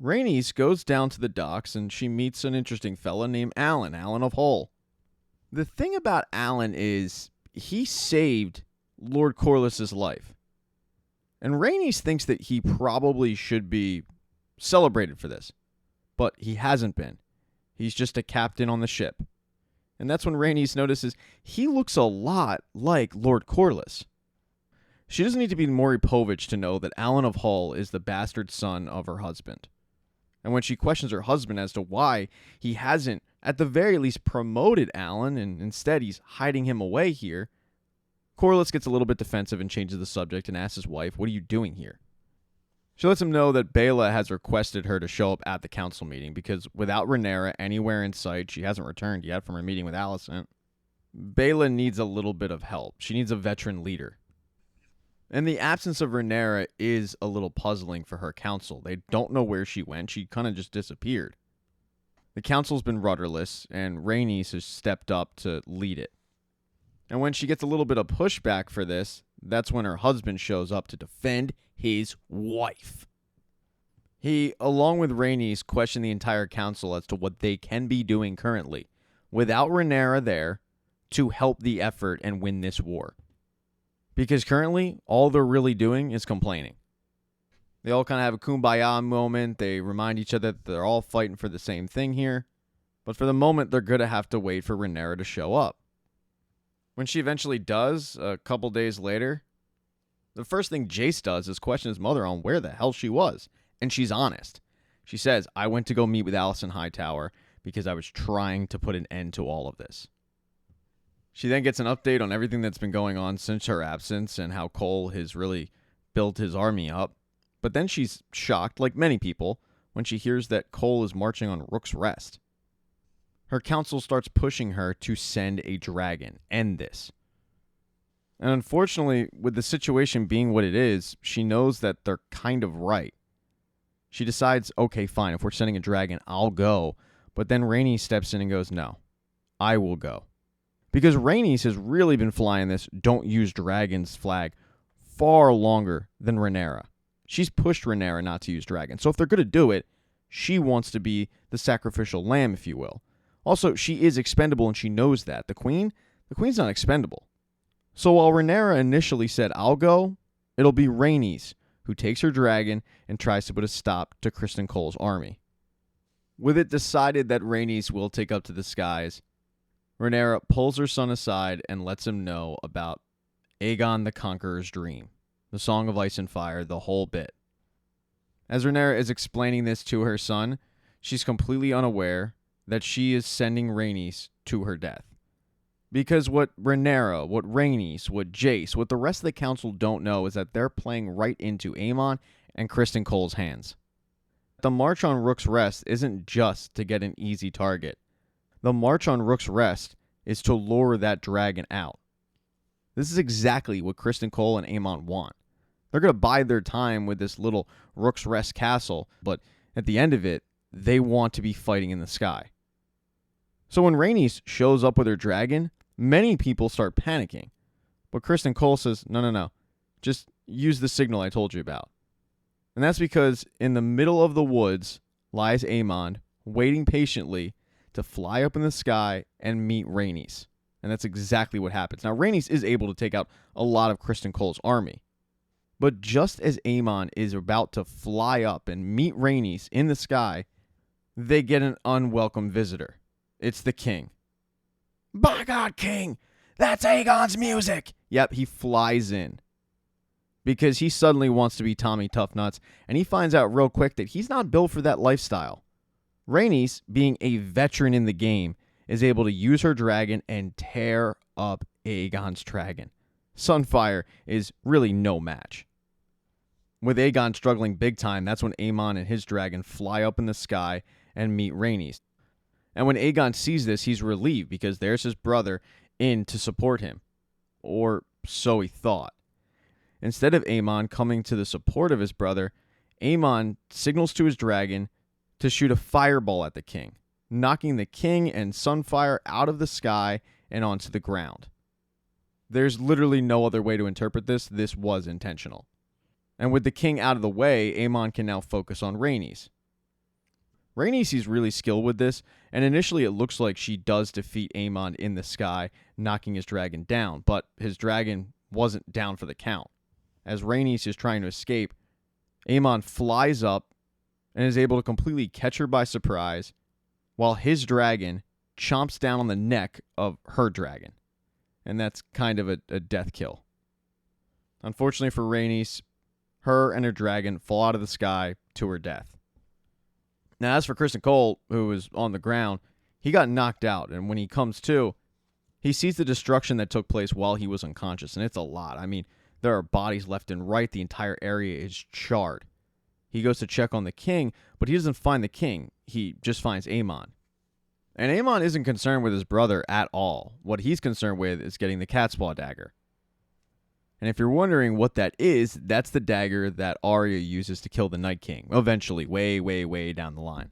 Rhaenys goes down to the docks and she meets an interesting fella named Alan of Hull. The thing about Alan is he saved Lord Corlys' life. And Rhaenys thinks that he probably should be celebrated for this. But he hasn't been. He's just a captain on the ship. And that's when Rhaenys notices he looks a lot like Lord Corlys. She doesn't need to be Maury Povich to know that Alan of Hull is the bastard son of her husband. And when she questions her husband as to why he hasn't, at the very least, promoted Alan, and instead he's hiding him away here, Corlys gets a little bit defensive and changes the subject and asks his wife, "What are you doing here?" She lets him know that Baela has requested her to show up at the council meeting because without Rhaenyra anywhere in sight, she hasn't returned yet from her meeting with Alicent. Baela needs a little bit of help. She needs a veteran leader. And the absence of Rhaenyra is a little puzzling for her council. They don't know where she went. She kind of just disappeared. The council's been rudderless, and Rhaenys has stepped up to lead it. And when she gets a little bit of pushback for this, that's when her husband shows up to defend his wife. He, along with Rhaenys, question the entire council as to what they can be doing currently, without Rhaenyra there, to help the effort and win this war. Because currently, all they're really doing is complaining. They all kind of have a kumbaya moment. They remind each other that they're all fighting for the same thing here. But for the moment, they're going to have to wait for Rhaenyra to show up. When she eventually does, a couple days later, the first thing Jace does is question his mother on where the hell she was. And she's honest. She says, "I went to go meet with Alicent Hightower because I was trying to put an end to all of this." She then gets an update on everything that's been going on since her absence and how Cole has really built his army up. But then she's shocked, like many people, when she hears that Cole is marching on Rook's Rest. Her council starts pushing her to send a dragon. End this. And unfortunately, with the situation being what it is, she knows that they're kind of right. She decides, okay, fine, if we're sending a dragon, I'll go. But then Rhaenys steps in and goes, no, I will go. Because Rhaenys has really been flying this don't use dragons flag far longer than Rhaenyra. She's pushed Rhaenyra not to use dragons. So if they're going to do it, she wants to be the sacrificial lamb, if you will. Also, she is expendable and she knows that. The queen's not expendable. So while Rhaenyra initially said, I'll go, it'll be Rhaenys who takes her dragon and tries to put a stop to Criston Cole's army. With it decided that Rhaenys will take up to the skies, Rhaenyra pulls her son aside and lets him know about Aegon the Conqueror's dream, the Song of Ice and Fire, the whole bit. As Rhaenyra is explaining this to her son, she's completely unaware that she is sending Rhaenys to her death. Because what Rhaenyra, what Rhaenys, what Jace, what the rest of the council don't know is that they're playing right into Aemon and Criston Cole's hands. The March on Rook's Rest isn't just to get an easy target. The March on Rook's Rest is to lure that dragon out. This is exactly what Criston Cole and Aemon want. They're going to bide their time with this little Rook's Rest castle, but at the end of it, they want to be fighting in the sky. So when Rhaenys shows up with her dragon, many people start panicking. But Criston Cole says, no, just use the signal I told you about. And that's because in the middle of the woods lies Aemon, waiting patiently to fly up in the sky and meet Rhaenys. And that's exactly what happens. Now, Rhaenys is able to take out a lot of Criston Cole's army. But just as Aemon is about to fly up and meet Rhaenys in the sky, they get an unwelcome visitor. It's the king. By God, king! That's Aegon's music! Yep, he flies in. Because he suddenly wants to be Tommy Toughnuts, and he finds out real quick that he's not built for that lifestyle. Rhaenys, being a veteran in the game, is able to use her dragon and tear up Aegon's dragon. Sunfire is really no match. With Aegon struggling big time, that's when Aemon and his dragon fly up in the sky and meet Rhaenys. And when Aegon sees this, he's relieved because there's his brother in to support him. Or so he thought. Instead of Aemon coming to the support of his brother, Aemon signals to his dragon to shoot a fireball at the king, knocking the king and Sunfire out of the sky and onto the ground. There's literally no other way to interpret this. This was intentional. And with the king out of the way, Aemon can now focus on Rhaenys. Rhaenys is really skilled with this, and initially it looks like she does defeat Aemon in the sky, knocking his dragon down, but his dragon wasn't down for the count. As Rhaenys is trying to escape, Aemon flies up and is able to completely catch her by surprise, while his dragon chomps down on the neck of her dragon. And that's kind of a death kill. Unfortunately for Rhaenys, her and her dragon fall out of the sky to her death. Now, as for Criston Cole, who was on the ground, he got knocked out, and when he comes to, he sees the destruction that took place while he was unconscious, and it's a lot. I mean, there are bodies left and right. The entire area is charred. He goes to check on the king, but he doesn't find the king. He just finds Aemon. And Aemon isn't concerned with his brother at all. What he's concerned with is getting the Catspaw dagger. And if you're wondering what that is, that's the dagger that Arya uses to kill the Night King, eventually, way, way, way down the line.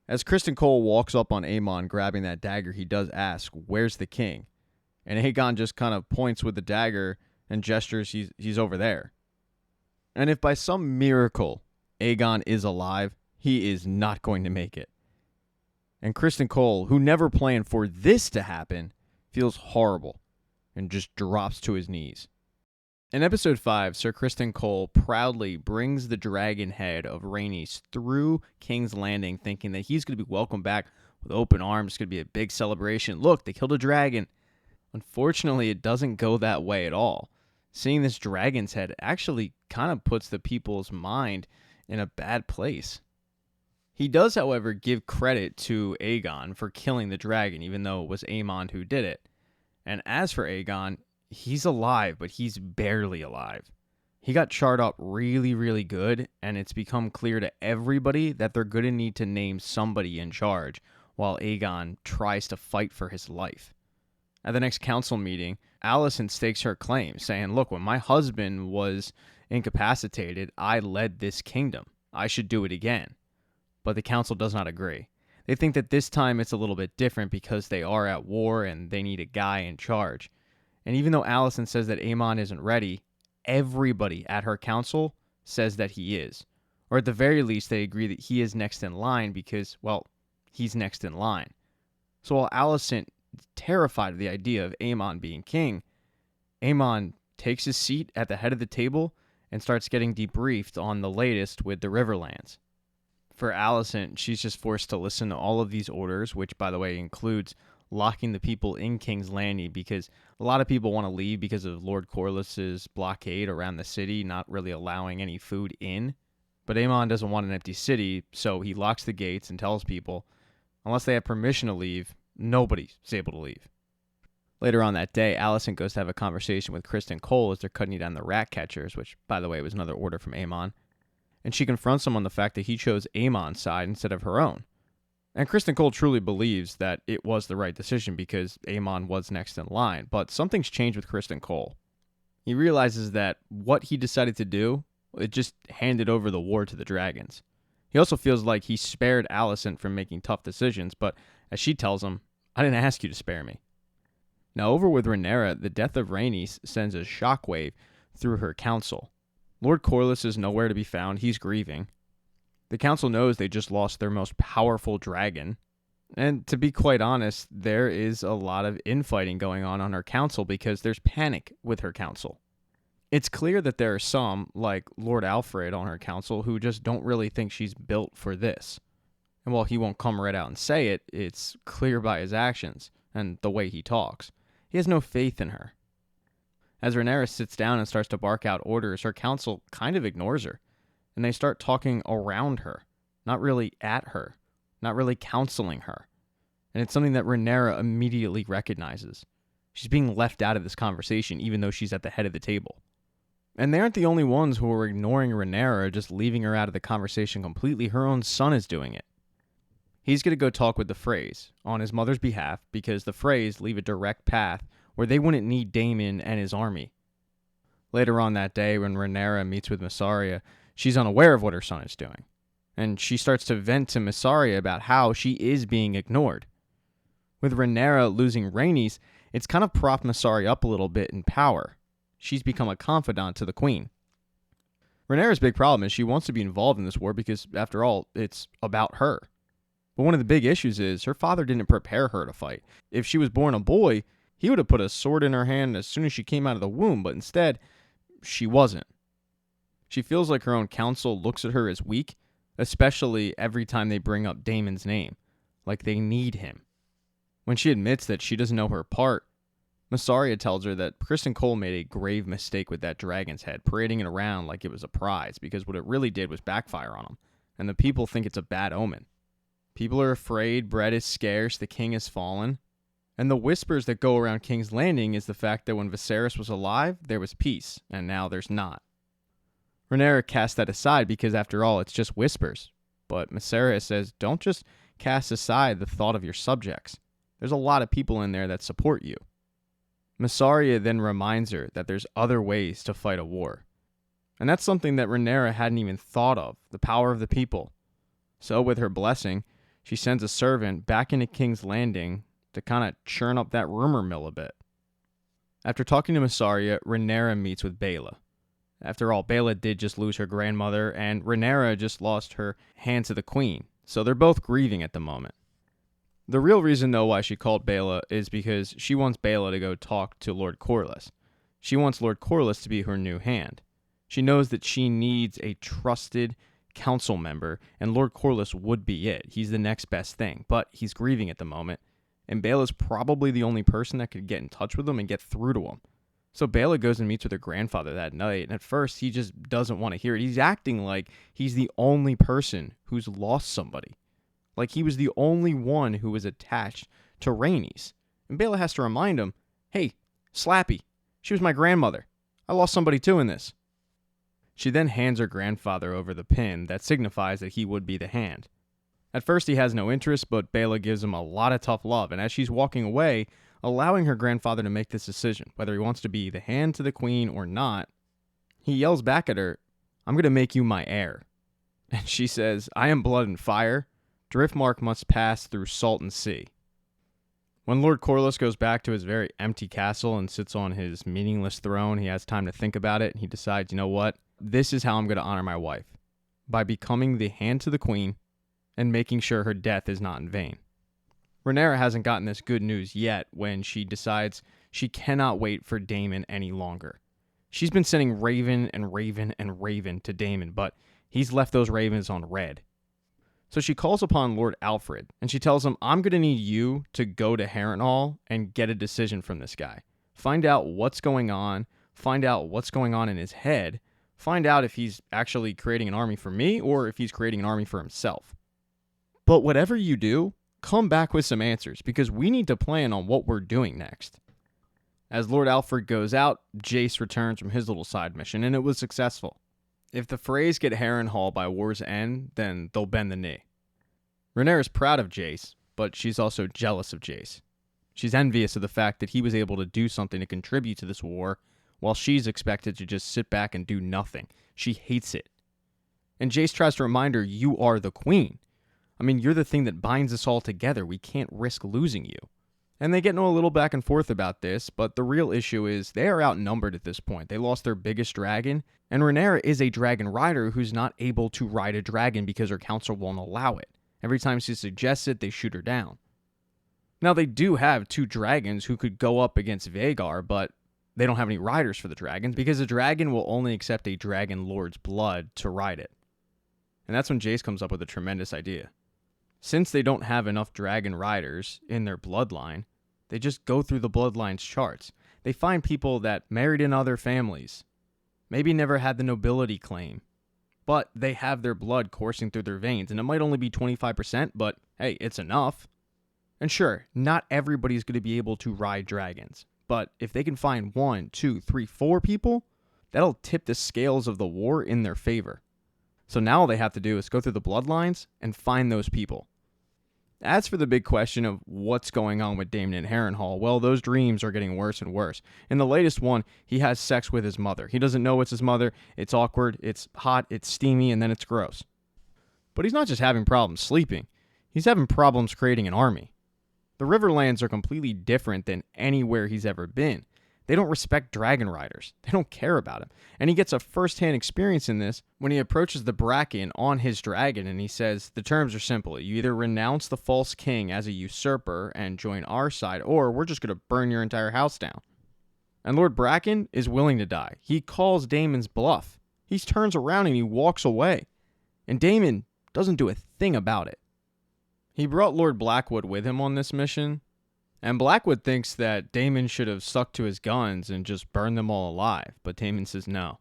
As Criston Cole walks up on Aemon grabbing that dagger, he does ask, where's the king? And Aegon just kind of points with the dagger and gestures he's over there. And if by some miracle Aegon is alive, he is not going to make it. And Criston Cole, who never planned for this to happen, feels horrible and just drops to his knees. In episode 5, Sir Criston Cole proudly brings the dragon head of Rhaenys through King's Landing, thinking that he's going to be welcomed back with open arms. It's going to be a big celebration. Look, they killed a dragon. Unfortunately, it doesn't go that way at all. Seeing this dragon's head actually kind of puts the people's mind in a bad place. He does, however, give credit to Aegon for killing the dragon, even though it was Aemon who did it. And as for Aegon, he's alive, but he's barely alive. He got charred up really, really good, and it's become clear to everybody that they're going to need to name somebody in charge while Aegon tries to fight for his life. At the next council meeting, Alicent stakes her claim, saying, look, when my husband was incapacitated, I led this kingdom. I should do it again. But the council does not agree. They think that this time it's a little bit different because they are at war and they need a guy in charge. And even though Alicent says that Aemon isn't ready, everybody at her council says that he is. Or at the very least, they agree that he is next in line because, well, he's next in line. So while Alicent is terrified of the idea of Aemon being king, Aemon takes his seat at the head of the table and starts getting debriefed on the latest with the Riverlands. For Alicent, she's just forced to listen to all of these orders, which, by the way, includes locking the people in King's Landing because a lot of people want to leave because of Lord Corlys's blockade around the city, not really allowing any food in. But Aemon doesn't want an empty city, so he locks the gates and tells people, unless they have permission to leave, nobody's able to leave. Later on that day, Alicent goes to have a conversation with Criston Cole as they're cutting down the rat catchers, which, by the way, was another order from Aemon. And she confronts him on the fact that he chose Aemon's side instead of her own. And Criston Cole truly believes that it was the right decision because Aemon was next in line. But something's changed with Criston Cole. He realizes that what he decided to do, it just handed over the war to the dragons. He also feels like he spared Alicent from making tough decisions, but as she tells him, I didn't ask you to spare me. Now over with Rhaenyra, the death of Rhaenys sends a shockwave through her council. Lord Corlys is nowhere to be found. He's grieving. The council knows they just lost their most powerful dragon. And to be quite honest, there is a lot of infighting going on her council because there's panic with her council. It's clear that there are some, like Lord Alfred on her council, who just don't really think she's built for this. And while he won't come right out and say it, it's clear by his actions and the way he talks. He has no faith in her. As Rhaenyra sits down and starts to bark out orders, her council kind of ignores her, and they start talking around her, not really at her, not really counseling her. And it's something that Rhaenyra immediately recognizes. She's being left out of this conversation even though she's at the head of the table. And they aren't the only ones who are ignoring Rhaenyra or just leaving her out of the conversation completely. Her own son is doing it. He's going to go talk with the Freys on his mother's behalf because the Freys leave a direct path where they wouldn't need Daemon and his army. Later on that day, when Rhaenyra meets with Mysaria, she's unaware of what her son is doing. And she starts to vent to Mysaria about how she is being ignored. With Rhaenyra losing Rhaenys, it's kind of propped Mysaria up a little bit in power. She's become a confidant to the queen. Rhaenyra's big problem is she wants to be involved in this war because, after all, it's about her. But one of the big issues is her father didn't prepare her to fight. If she was born a boy, he would have put a sword in her hand as soon as she came out of the womb, but instead, she wasn't. She feels like her own council looks at her as weak, especially every time they bring up Daemon's name, like they need him. When she admits that she doesn't know her part, Mysaria tells her that Criston Cole made a grave mistake with that dragon's head, parading it around like it was a prize, because what it really did was backfire on him, and the people think it's a bad omen. People are afraid, bread is scarce, the king has fallen. And the whispers that go around King's Landing is the fact that when Viserys was alive, there was peace, and now there's not. Rhaenyra casts that aside because, after all, it's just whispers. But Mysaria says, don't just cast aside the thought of your subjects. There's a lot of people in there that support you. Mysaria then reminds her that there's other ways to fight a war. And that's something that Rhaenyra hadn't even thought of, the power of the people. So with her blessing, she sends a servant back into King's Landing to kind of churn up that rumor mill a bit. After talking to Mysaria, Rhaenyra meets with Baela. After all, Baela did just lose her grandmother, and Rhaenyra just lost her hand to the queen, so they're both grieving at the moment. The real reason, though, why she called Baela is because she wants Baela to go talk to Lord Corlys. She wants Lord Corlys to be her new hand. She knows that she needs a trusted council member, and Lord Corlys would be it. He's the next best thing, but he's grieving at the moment, and Baela's probably the only person that could get in touch with him and get through to him. So Baela goes and meets with her grandfather that night, and at first he just doesn't want to hear it. He's acting like he's the only person who's lost somebody. Like he was the only one who was attached to Rhaenys. And Baela has to remind him, hey, Slappy, she was my grandmother. I lost somebody too in this. She then hands her grandfather over the pin that signifies that he would be the hand. At first he has no interest, but Baela gives him a lot of tough love, and as she's walking away, allowing her grandfather to make this decision, whether he wants to be the hand to the queen or not. He yells back at her, "I'm going to make you my heir." And she says, "I am blood and fire. Driftmark must pass through salt and sea." When Lord Corlys goes back to his very empty castle and sits on his meaningless throne, he has time to think about it, and he decides, you know what? This is how I'm going to honor my wife, by becoming the hand to the queen and making sure her death is not in vain. Rhaenyra hasn't gotten this good news yet when she decides she cannot wait for Daemon any longer. She's been sending Raven and Raven and Raven to Daemon, but he's left those ravens on red. So she calls upon Lord Alfred, and she tells him, "I'm going to need you to go to Harrenhal and get a decision from this guy. Find out what's going on, find out what's going on in his head, find out if he's actually creating an army for me or if he's creating an army for himself. But whatever you do, come back with some answers, because we need to plan on what we're doing next." As Lord Alfred goes out, Jace returns from his little side mission, and it was successful. If the Freys get Harrenhal by war's end, then they'll bend the knee. Rhaenyra's proud of Jace, but she's also jealous of Jace. She's envious of the fact that he was able to do something to contribute to this war, while she's expected to just sit back and do nothing. She hates it. And Jace tries to remind her, "You are the queen. I mean, you're the thing that binds us all together. We can't risk losing you." And they get into a little back and forth about this, but the real issue is they are outnumbered at this point. They lost their biggest dragon, and Rhaenyra is a dragon rider who's not able to ride a dragon because her council won't allow it. Every time she suggests it, they shoot her down. Now, they do have 2 dragons who could go up against Vhagar, but they don't have any riders for the dragons because a dragon will only accept a dragon lord's blood to ride it. And that's when Jace comes up with a tremendous idea. Since they don't have enough dragon riders in their bloodline, they just go through the bloodline's charts. They find people that married in other families, maybe never had the nobility claim, but they have their blood coursing through their veins, and it might only be 25%, but hey, it's enough. And sure, not everybody's going to be able to ride dragons, but if they can find 1, 2, 3, 4 people, that'll tip the scales of the war in their favor. So now all they have to do is go through the bloodlines and find those people. As for the big question of what's going on with Daemon and Harrenhal, well, those dreams are getting worse and worse. In the latest one, he has sex with his mother. He doesn't know it's his mother. It's awkward, it's hot, it's steamy, and then it's gross. But he's not just having problems sleeping. He's having problems creating an army. The Riverlands are completely different than anywhere he's ever been. They don't respect dragon riders. They don't care about him. And he gets a first-hand experience in this when he approaches the Bracken on his dragon and he says, "The terms are simple. You either renounce the false king as a usurper and join our side, or we're just going to burn your entire house down." And Lord Bracken is willing to die. He calls Daemon's bluff. He turns around and he walks away. And Daemon doesn't do a thing about it. He brought Lord Blackwood with him on this mission, and Blackwood thinks that Daemon should have stuck to his guns and just burned them all alive. But Daemon says, no,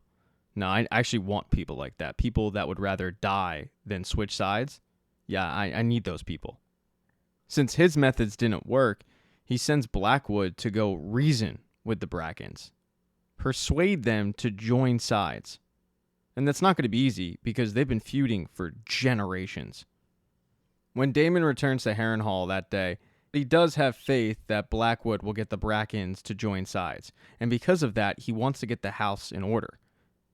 I actually want people like that. People that would rather die than switch sides. Yeah, I need those people. Since his methods didn't work, he sends Blackwood to go reason with the Brackens, persuade them to join sides. And that's not going to be easy because they've been feuding for generations. When Daemon returns to Harrenhal that day, he does have faith that Blackwood will get the Brackens to join sides, and because of that, he wants to get the house in order.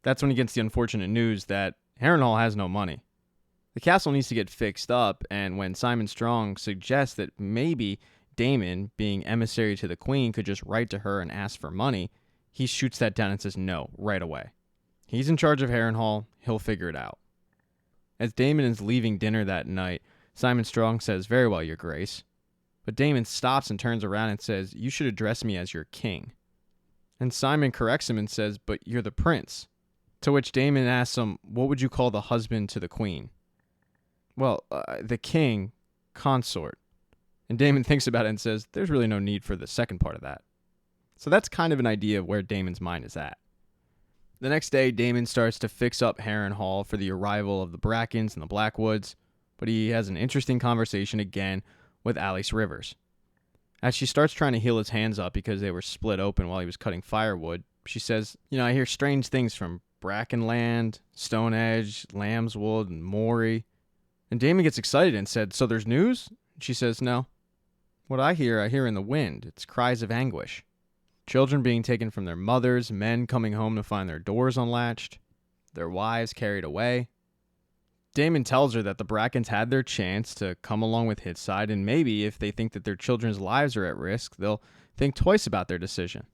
That's when he gets the unfortunate news that Harrenhal has no money. The castle needs to get fixed up, and when Simon Strong suggests that maybe Daemon, being emissary to the queen, could just write to her and ask for money, he shoots that down and says no right away. He's in charge of Harrenhal, he'll figure it out. As Daemon is leaving dinner that night, Simon Strong says, "Very well, Your Grace." But Daemon stops and turns around and says, "You should address me as your king." And Simon corrects him and says, "But you're the prince." To which Daemon asks him, "What would you call the husband to the queen?" "Well, the king, consort." And Daemon thinks about it and says, "There's really no need for the second part of that." So that's kind of an idea of where Daemon's mind is at. The next day, Daemon starts to fix up Harrenhal for the arrival of the Brackens and the Blackwoods, but he has an interesting conversation again with Alys Rivers. As she starts trying to heal his hands up because they were split open while he was cutting firewood, she says, "I hear strange things from Brackenland, Stone Edge, Lambswood, and Moray." And Daemon gets excited and said, "So there's news?" She says, "No." What I hear in the wind. It's cries of anguish. Children being taken from their mothers, men coming home to find their doors unlatched, their wives carried away. Daemon tells her that the Brackens had their chance to come along with his side, and maybe if they think that their children's lives are at risk, they'll think twice about their decision.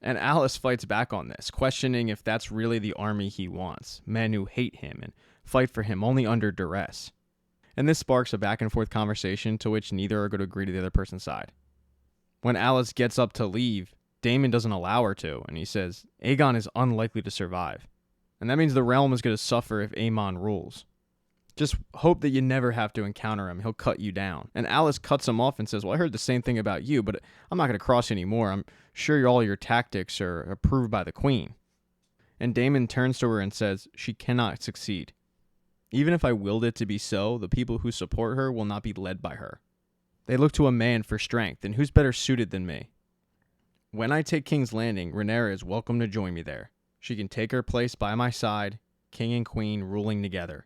And Alis fights back on this, questioning if that's really the army he wants, men who hate him and fight for him only under duress. And this sparks a back and forth conversation to which neither are going to agree to the other person's side. When Alis gets up to leave, Daemon doesn't allow her to, and he says Aegon is unlikely to survive. And that means the realm is going to suffer if Aemon rules. Just hope that you never have to encounter him. He'll cut you down. And Alis cuts him off and says, well, I heard the same thing about you, but I'm not going to cross anymore. I'm sure all your tactics are approved by the queen. And Daemon turns to her and says, she cannot succeed. Even if I willed it to be so, the people who support her will not be led by her. They look to a man for strength, and who's better suited than me? When I take King's Landing, Rhaenyra is welcome to join me there. She can take her place by my side, king and queen ruling together.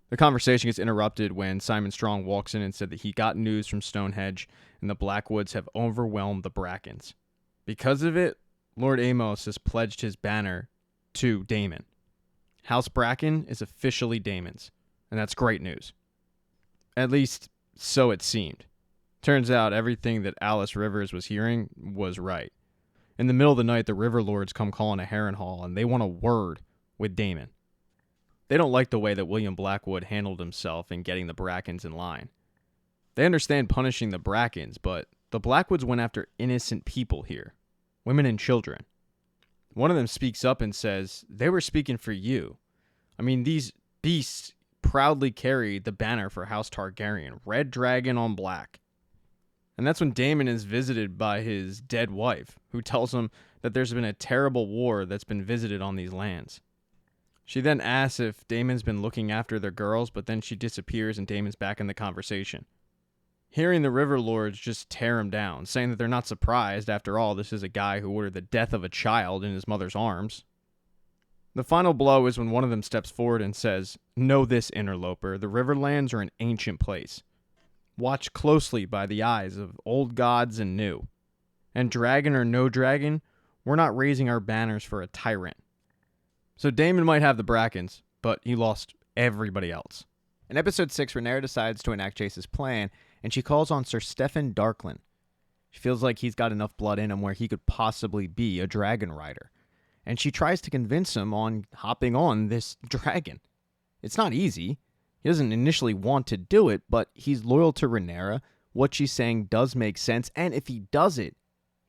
The conversation gets interrupted when Simon Strong walks in and said that he got news from Stonehenge and the Blackwoods have overwhelmed the Brackens. Because of it, Lord Amos has pledged his banner to Daemon. House Bracken is officially Daemon's, and that's great news. At least, so it seemed. Turns out everything that Alis Rivers was hearing was right. In the middle of the night, the River Lords come calling a Harrenhal, and they want a word with Daemon. They don't like the way that William Blackwood handled himself in getting the Brackens in line. They understand punishing the Brackens, but the Blackwoods went after innocent people here, women and children. One of them speaks up and says, they were speaking for you. I mean, these beasts proudly carried the banner for House Targaryen, red dragon on black. And that's when Daemon is visited by his dead wife, who tells him that there's been a terrible war that's been visited on these lands. She then asks if Daemon's been looking after their girls, but then she disappears and Daemon's back in the conversation. Hearing the River Lords just tear him down, saying that they're not surprised. After all, this is a guy who ordered the death of a child in his mother's arms. The final blow is when one of them steps forward and says, know this, interloper, the Riverlands are an ancient place. Watched closely by the eyes of old gods and new. And dragon or no dragon, we're not raising our banners for a tyrant. So Daemon might have the Brackens, but he lost everybody else. In episode 6, Rhaenyra decides to enact Jace's plan, and she calls on Sir Steffon Darklyn. She feels like he's got enough blood in him where he could possibly be a dragon rider. And she tries to convince him on hopping on this dragon. It's not easy. He doesn't initially want to do it, but he's loyal to Rhaenyra. What she's saying does make sense, and if he does it,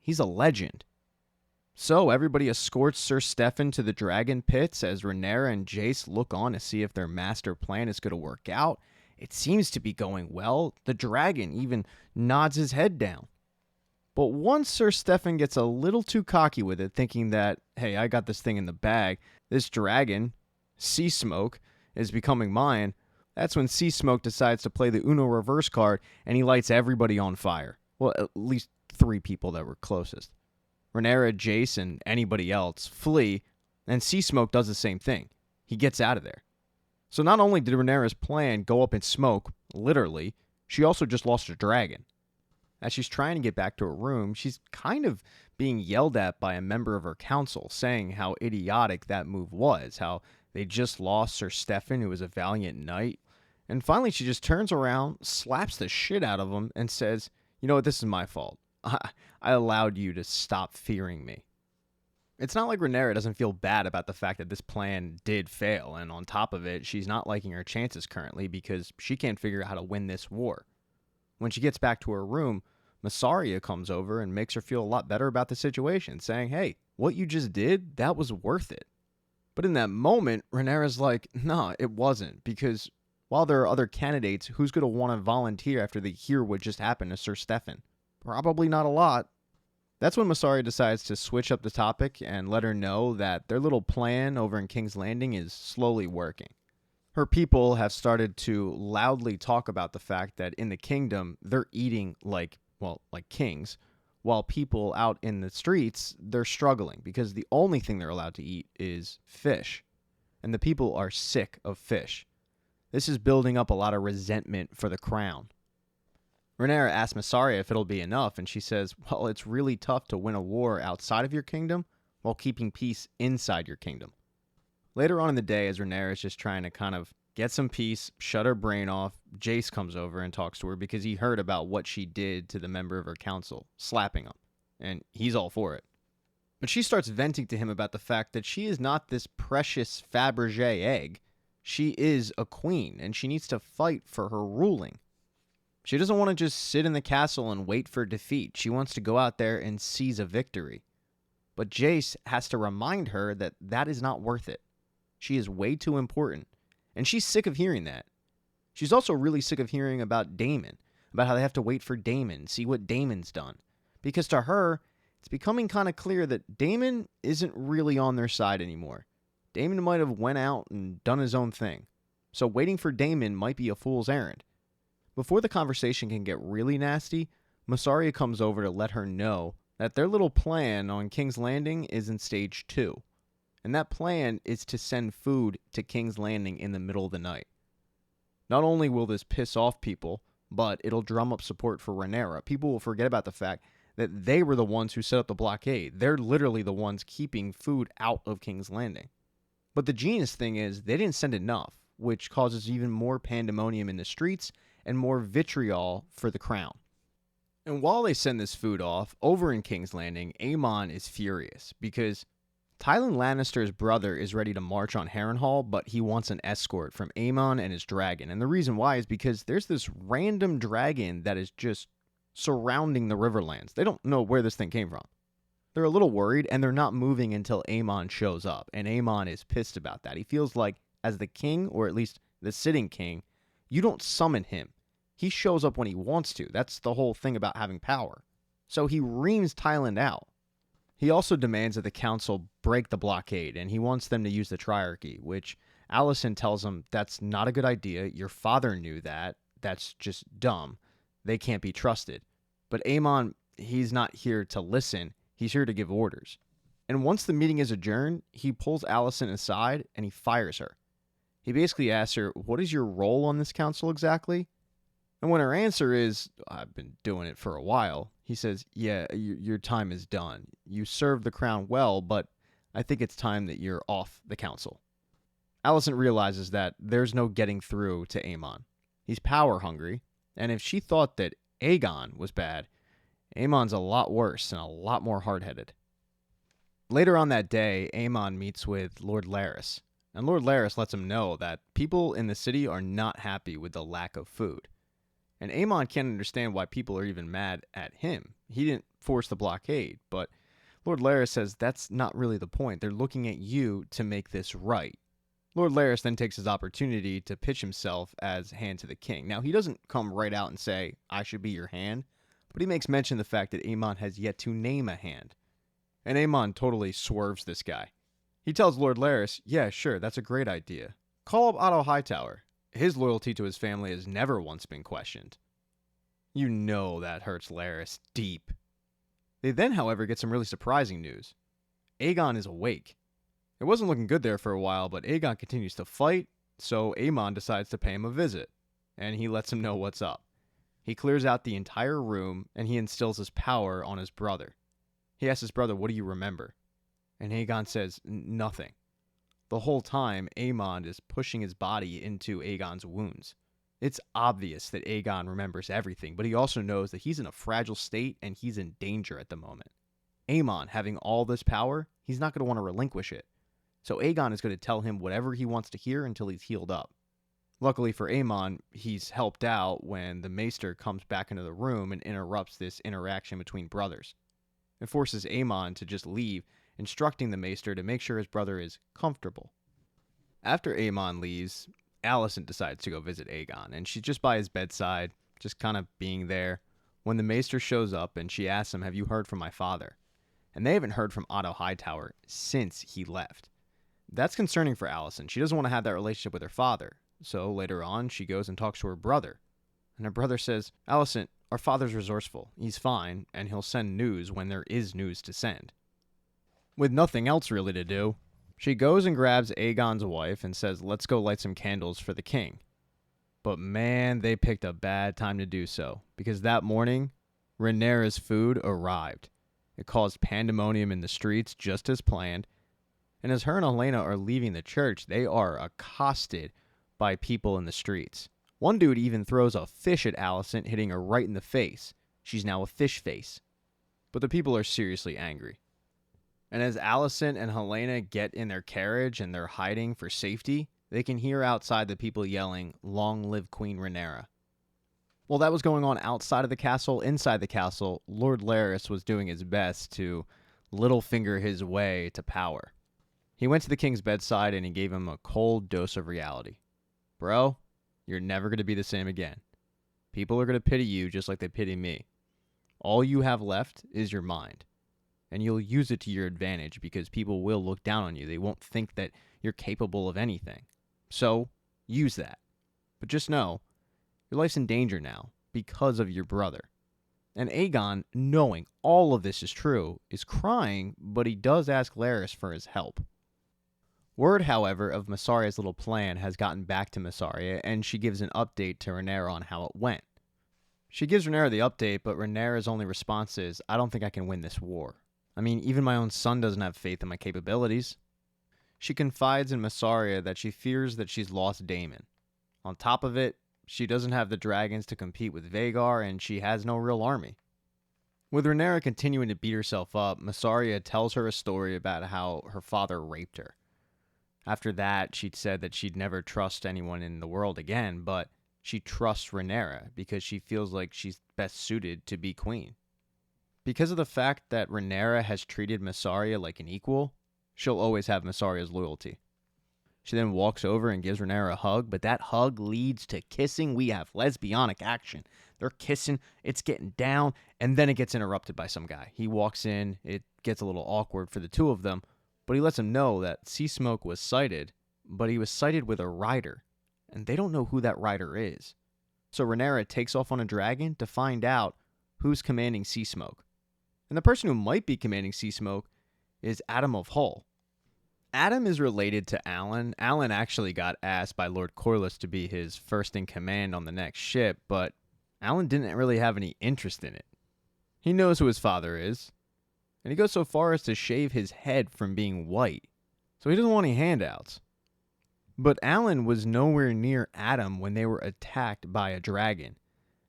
he's a legend. So everybody escorts Sir Steffon to the dragon pits as Rhaenyra and Jace look on to see if their master plan is going to work out. It seems to be going well. The dragon even nods his head down. But once Sir Steffon gets a little too cocky with it, thinking that, hey, I got this thing in the bag, this dragon, Sea Smoke, is becoming mine, that's when Sea Smoke decides to play the Uno reverse card and he lights everybody on fire. Well, at least 3 people that were closest. Rhaenyra, Jace, and anybody else flee, and Sea Smoke does the same thing. He gets out of there. So not only did Rhaenyra's plan go up in smoke, literally, she also just lost her dragon. As she's trying to get back to her room, she's kind of being yelled at by a member of her council, saying how idiotic that move was, how they just lost Sir Steffon, who was a valiant knight. And finally, she just turns around, slaps the shit out of him, and says, you know what, this is my fault. I allowed you to stop fearing me. It's not like Rhaenyra doesn't feel bad about the fact that this plan did fail, and on top of it, she's not liking her chances currently because she can't figure out how to win this war. When she gets back to her room, Mysaria comes over and makes her feel a lot better about the situation, saying, hey, what you just did, that was worth it. But in that moment, Rhaenyra's like, nah, it wasn't, because while there are other candidates, who's going to want to volunteer after they hear what just happened to Sir Steffon? Probably not a lot. That's when Mysaria decides to switch up the topic and let her know that their little plan over in King's Landing is slowly working. Her people have started to loudly talk about the fact that in the kingdom, they're eating like kings, while people out in the streets, they're struggling because the only thing they're allowed to eat is fish. And the people are sick of fish. This is building up a lot of resentment for the crown. Rhaenyra asks Mysaria if it'll be enough, and she says, well, it's really tough to win a war outside of your kingdom while keeping peace inside your kingdom. Later on in the day, as Rhaenyra is just trying to kind of get some peace, shut her brain off, Jace comes over and talks to her because he heard about what she did to the member of her council, slapping him, and he's all for it. But she starts venting to him about the fact that she is not this precious Fabergé egg. She is a queen, and she needs to fight for her ruling. She doesn't want to just sit in the castle and wait for defeat. She wants to go out there and seize a victory. But Jace has to remind her that that is not worth it. She is way too important, and she's sick of hearing that. She's also really sick of hearing about Daemon, about how they have to wait for Daemon, see what Daemon's done. Because to her, it's becoming kind of clear that Daemon isn't really on their side anymore. Daemon might have went out and done his own thing. So waiting for Daemon might be a fool's errand. Before the conversation can get really nasty, Mysaria comes over to let her know that their little plan on King's Landing is in stage 2. And that plan is to send food to King's Landing in the middle of the night. Not only will this piss off people, but it'll drum up support for Rhaenyra. People will forget about the fact that they were the ones who set up the blockade. They're literally the ones keeping food out of King's Landing. But the genius thing is, they didn't send enough, which causes even more pandemonium in the streets and more vitriol for the crown. And while they send this food off, over in King's Landing, Aemon is furious because Tywin Lannister's brother is ready to march on Harrenhal, but he wants an escort from Aemon and his dragon. And the reason why is because there's this random dragon that is just surrounding the Riverlands. They don't know where this thing came from. They're a little worried, and they're not moving until Aemon shows up. And Aemon is pissed about that. He feels like, as the king, or at least the sitting king, you don't summon him. He shows up when he wants to. That's the whole thing about having power. So he reams Tywin out. He also demands that the council break the blockade, and he wants them to use the Triarchy, which Alicent tells him that's not a good idea. Your father knew that. That's just dumb. They can't be trusted. But Aemon, he's not here to listen. He's here to give orders. And once the meeting is adjourned, he pulls Alicent aside and he fires her. He basically asks her, what is your role on this council exactly? And when her answer is, I've been doing it for a while, he says, yeah, your time is done. You served the crown well, but I think it's time that you're off the council. Alicent realizes that there's no getting through to Aemon. He's power hungry, and if she thought that Aegon was bad, Aemon's a lot worse and a lot more hard-headed. Later on that day, Aemon meets with Lord Larys, and Lord Larys lets him know that people in the city are not happy with the lack of food. And Aemon can't understand why people are even mad at him. He didn't force the blockade, but Lord Larys says that's not really the point. They're looking at you to make this right. Lord Larys then takes his opportunity to pitch himself as hand to the king. Now, he doesn't come right out and say, I should be your hand, but he makes mention of the fact that Aemon has yet to name a hand. And Aemon totally swerves this guy. He tells Lord Larys, yeah, sure, that's a great idea. Call up Otto Hightower. His loyalty to his family has never once been questioned. You know that hurts Larys deep. They then, however, get some really surprising news. Aegon is awake. It wasn't looking good there for a while, but Aegon continues to fight, so Aemon decides to pay him a visit, and he lets him know what's up. He clears out the entire room, and he instills his power on his brother. He asks his brother, what do you remember? And Aegon says, nothing. The whole time, Aemon is pushing his body into Aegon's wounds. It's obvious that Aegon remembers everything, but he also knows that he's in a fragile state and he's in danger at the moment. Aemon, having all this power, he's not going to want to relinquish it. So Aegon is going to tell him whatever he wants to hear until he's healed up. Luckily for Aemon, he's helped out when the Maester comes back into the room and interrupts this interaction between brothers. It forces Aemon to just leave, instructing the Maester to make sure his brother is comfortable. After Aemon leaves, Alicent decides to go visit Aegon, and she's just by his bedside, just kind of being there, when the Maester shows up and she asks him, have you heard from my father? And they haven't heard from Otto Hightower since he left. That's concerning for Alicent. She doesn't want to have that relationship with her father. So later on, she goes and talks to her brother. And her brother says, Alicent, our father's resourceful. He's fine, and he'll send news when there is news to send. With nothing else really to do, she goes and grabs Aegon's wife and says, let's go light some candles for the king. But man, they picked a bad time to do so, because that morning, Rhaenyra's food arrived. It caused pandemonium in the streets, just as planned. And as her and Helaena are leaving the church, they are accosted by people in the streets. One dude even throws a fish at Alicent, hitting her right in the face. She's now a fish face. But the people are seriously angry. And as Alicent and Helaena get in their carriage and they're hiding for safety, they can hear outside the people yelling, "Long live Queen Rhaenyra." While that was going on outside of the castle, inside the castle, Lord Larys was doing his best to Littlefinger his way to power. He went to the king's bedside and he gave him a cold dose of reality. Bro, you're never going to be the same again. People are going to pity you just like they pity me. All you have left is your mind. And you'll use it to your advantage because people will look down on you. They won't think that you're capable of anything. So, use that. But just know, your life's in danger now because of your brother. And Aegon, knowing all of this is true, is crying, but he does ask Larys for his help. Word, however, of Myssaria's little plan has gotten back to Mysaria, and she gives an update to Rhaenyra on how it went. She gives Rhaenyra the update, but Rhaenyra's only response is, "I don't think I can win this war. I mean, even my own son doesn't have faith in my capabilities." She confides in Mysaria that she fears that she's lost Daemon. On top of it, she doesn't have the dragons to compete with Vhagar, and she has no real army. With Rhaenyra continuing to beat herself up, Mysaria tells her a story about how her father raped her. After that, she'd said that she'd never trust anyone in the world again, but she trusts Rhaenyra because she feels like she's best suited to be queen. Because of the fact that Rhaenyra has treated Mysaria like an equal, she'll always have Myssaria's loyalty. She then walks over and gives Rhaenyra a hug, but that hug leads to kissing. We have lesbianic action. They're kissing, it's getting down, and then it gets interrupted by some guy. He walks in, it gets a little awkward for the two of them, but he lets him know that Sea Smoke was sighted, but he was sighted with a rider, and they don't know who that rider is. So Rhaenyra takes off on a dragon to find out who's commanding Sea Smoke. And the person who might be commanding Sea Smoke is Addam of Hull. Addam is related to Alan. Alan actually got asked by Lord Corlys to be his first in command on the next ship, but Alan didn't really have any interest in it. He knows who his father is, and he goes so far as to shave his head from being white, so he doesn't want any handouts. But Alan was nowhere near Addam when they were attacked by a dragon,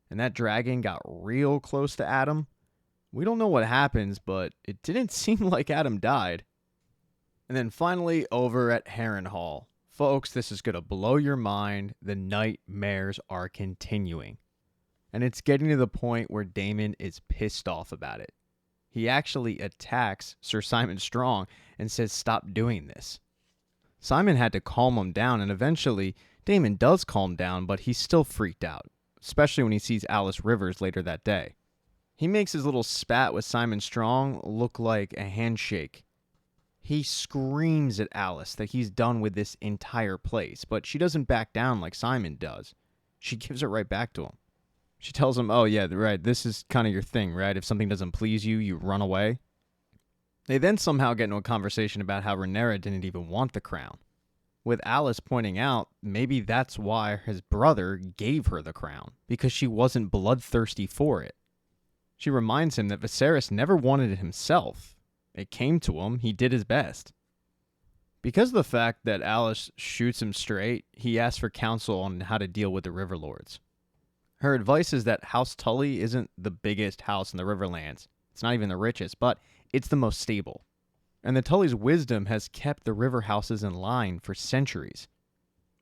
and that dragon got real close to Addam. We don't know what happens, but it didn't seem like Addam died. And then finally, over at Harrenhal. Folks, this is going to blow your mind. The nightmares are continuing. And it's getting to the point where Daemon is pissed off about it. He actually attacks Sir Simon Strong and says, "Stop doing this." Simon had to calm him down, and eventually Daemon does calm down, but he's still freaked out, especially when he sees Alice Rivers later that day. He makes his little spat with Simon Strong look like a handshake. He screams at Alice that he's done with this entire place, but she doesn't back down like Simon does. She gives it right back to him. She tells him, "Oh yeah, right, this is kind of your thing, right? If something doesn't please you, you run away." They then somehow get into a conversation about how Rhaenyra didn't even want the crown, with Alice pointing out maybe that's why his brother gave her the crown, because she wasn't bloodthirsty for it. She reminds him that Viserys never wanted it himself. It came to him, he did his best. Because of the fact that Alice shoots him straight, he asks for counsel on how to deal with the Riverlords. Her advice is that House Tully isn't the biggest house in the Riverlands. It's not even the richest, but it's the most stable. And the Tully's wisdom has kept the river houses in line for centuries.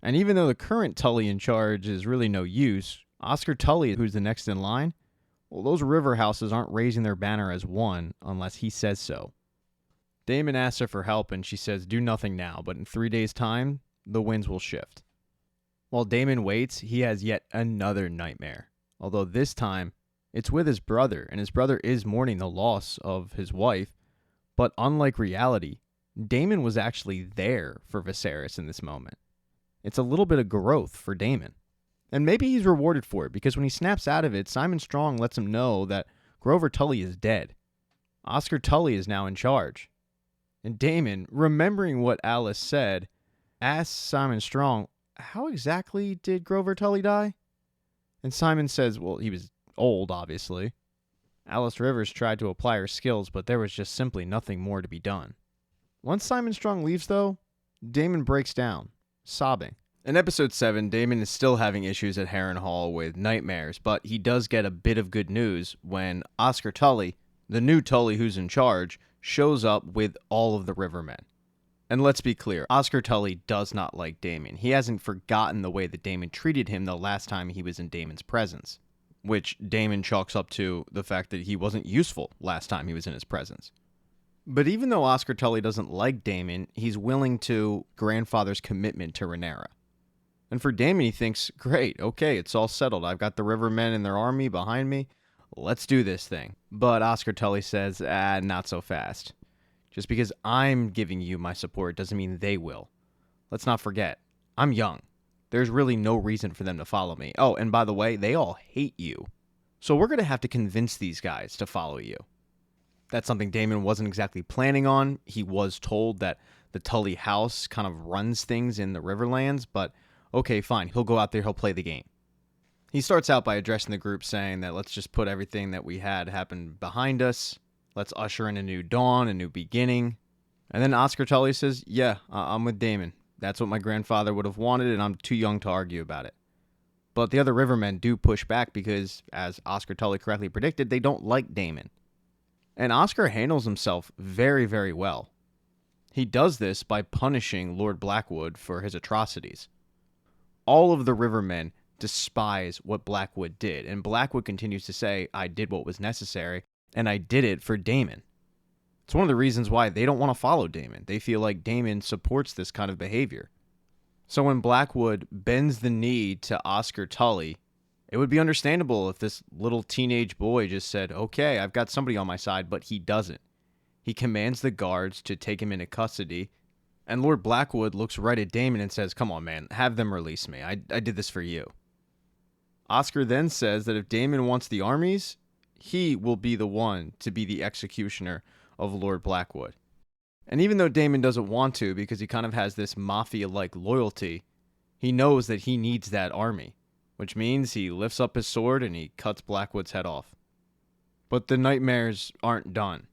And even though the current Tully in charge is really no use, Oscar Tully, who's the next in line, well, those river houses aren't raising their banner as one unless he says so. Daemon asks her for help, and she says, "Do nothing now, but in 3 days' time, the winds will shift." While Daemon waits, he has yet another nightmare. Although this time, it's with his brother, and his brother is mourning the loss of his wife. But unlike reality, Daemon was actually there for Viserys in this moment. It's a little bit of growth for Daemon. And maybe he's rewarded for it, because when he snaps out of it, Simon Strong lets him know that Grover Tully is dead. Oscar Tully is now in charge. And Daemon, remembering what Alice said, asks Simon Strong, how exactly did Grover Tully die? And Simon says, well, he was old, obviously. Alice Rivers tried to apply her skills, but there was just simply nothing more to be done. Once Simon Strong leaves, though, Damon breaks down, sobbing. In episode 7, Damon is still having issues at Harrenhal with nightmares, but he does get a bit of good news when Oscar Tully, the new Tully who's in charge, shows up with all of the Rivermen. And let's be clear, Oscar Tully does not like Damon. He hasn't forgotten the way that Damon treated him the last time he was in Damon's presence, which Damon chalks up to the fact that he wasn't useful last time he was in his presence. But even though Oscar Tully doesn't like Damon, he's willing to grandfather's commitment to Rhaenyra. And for Damon, he thinks, great, okay, it's all settled. I've got the Rivermen and their army behind me. Let's do this thing. But Oscar Tully says, not so fast. Just because I'm giving you my support doesn't mean they will. Let's not forget, I'm young. There's really no reason for them to follow me. Oh, and by the way, they all hate you. So we're going to have to convince these guys to follow you. That's something Damon wasn't exactly planning on. He was told that the Tully house kind of runs things in the Riverlands, but okay, fine. He'll go out there, he'll play the game. He starts out by addressing the group saying that let's just put everything that we had happen behind us. Let's usher in a new dawn, a new beginning. And then Oscar Tully says, yeah, I'm with Damon. That's what my grandfather would have wanted, and I'm too young to argue about it. But the other Rivermen do push back because, as Oscar Tully correctly predicted, they don't like Damon. And Oscar handles himself very, very well. He does this by punishing Lord Blackwood for his atrocities. All of the Rivermen despise what Blackwood did, and Blackwood continues to say, I did what was necessary, and I did it for Damon. It's one of the reasons why they don't want to follow Damon. They feel like Damon supports this kind of behavior. So when Blackwood bends the knee to Oscar Tully, it would be understandable if this little teenage boy just said, okay, I've got somebody on my side, but he doesn't. He commands the guards to take him into custody, and Lord Blackwood looks right at Damon and says, come on, man, have them release me. I did this for you. Oscar then says that if Damon wants the armies, he will be the one to be the executioner of Lord Blackwood. And even though Damon doesn't want to, because he kind of has this mafia-like loyalty, he knows that he needs that army, which means he lifts up his sword and he cuts Blackwood's head off. But the nightmares aren't done.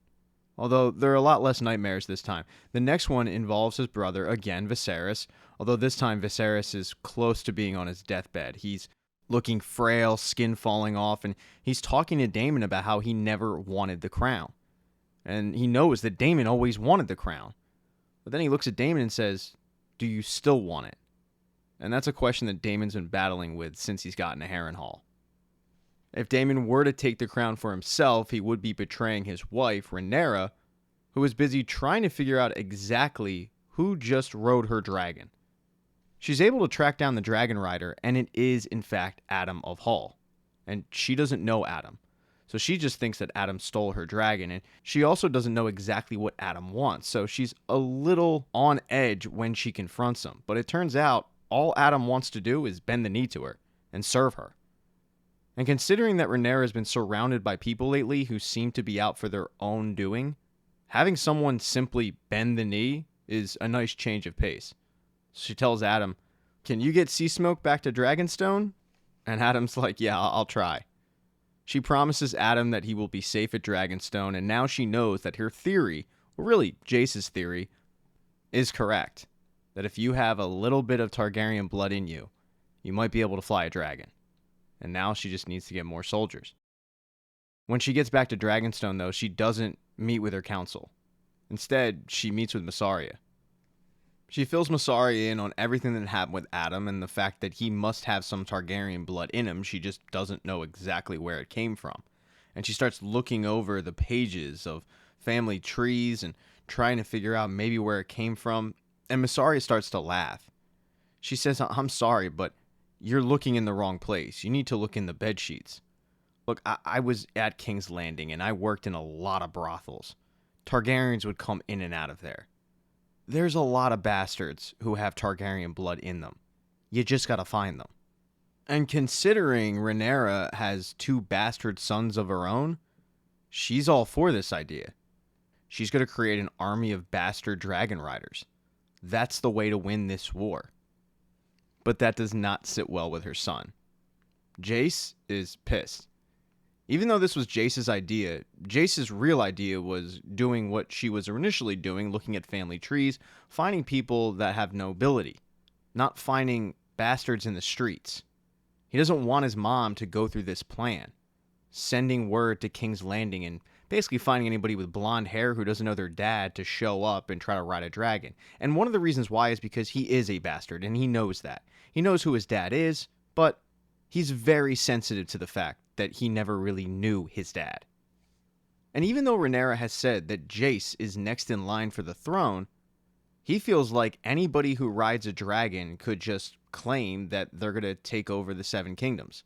Although there are a lot less nightmares this time. The next one involves his brother, again, Viserys, although this time Viserys is close to being on his deathbed. He's looking frail, skin falling off, and he's talking to Daemon about how he never wanted the crown. And he knows that Daemon always wanted the crown. But then he looks at Daemon and says, do you still want it? And that's a question that Daemon's been battling with since he's gotten to Harrenhal. If Daemon were to take the crown for himself, he would be betraying his wife, Rhaenyra, who is busy trying to figure out exactly who just rode her dragon. She's able to track down the dragon rider, and it is, in fact, Adam of Hall. And she doesn't know Adam. So she just thinks that Adam stole her dragon, and she also doesn't know exactly what Adam wants. So she's a little on edge when she confronts him. But it turns out all Adam wants to do is bend the knee to her and serve her. And considering that Rhaenyra has been surrounded by people lately who seem to be out for their own doing, having someone simply bend the knee is a nice change of pace. She tells Adam, can you get Sea Smoke back to Dragonstone? And Adam's like, yeah, I'll try. She promises Adam that he will be safe at Dragonstone, and now she knows that her theory, or really Jace's theory, is correct. That if you have a little bit of Targaryen blood in you, you might be able to fly a dragon. And now she just needs to get more soldiers. When she gets back to Dragonstone, though, she doesn't meet with her council. Instead, she meets with Mysaria. She fills Mysaria in on everything that happened with Adam and the fact that he must have some Targaryen blood in him. She just doesn't know exactly where it came from. And she starts looking over the pages of family trees and trying to figure out maybe where it came from. And Mysaria starts to laugh. She says, I'm sorry, but you're looking in the wrong place. You need to look in the bed sheets. Look, I was at King's Landing and I worked in a lot of brothels. Targaryens would come in and out of there. There's a lot of bastards who have Targaryen blood in them. You just gotta find them. And considering Rhaenyra has 2 bastard sons of her own, she's all for this idea. She's gonna create an army of bastard dragon riders. That's the way to win this war. but that does not sit well with her son. Jace is pissed. Even though this was Jace's idea, Jace's real idea was doing what she was initially doing, looking at family trees, finding people that have nobility, not finding bastards in the streets. He doesn't want his mom to go through this plan, sending word to King's Landing and basically finding anybody with blonde hair who doesn't know their dad to show up and try to ride a dragon. And one of the reasons why is because he is a bastard, and he knows that. He knows who his dad is, but he's very sensitive to the fact that he never really knew his dad. And even though Rhaenyra has said that Jace is next in line for the throne, he feels like anybody who rides a dragon could just claim that they're going to take over the Seven Kingdoms.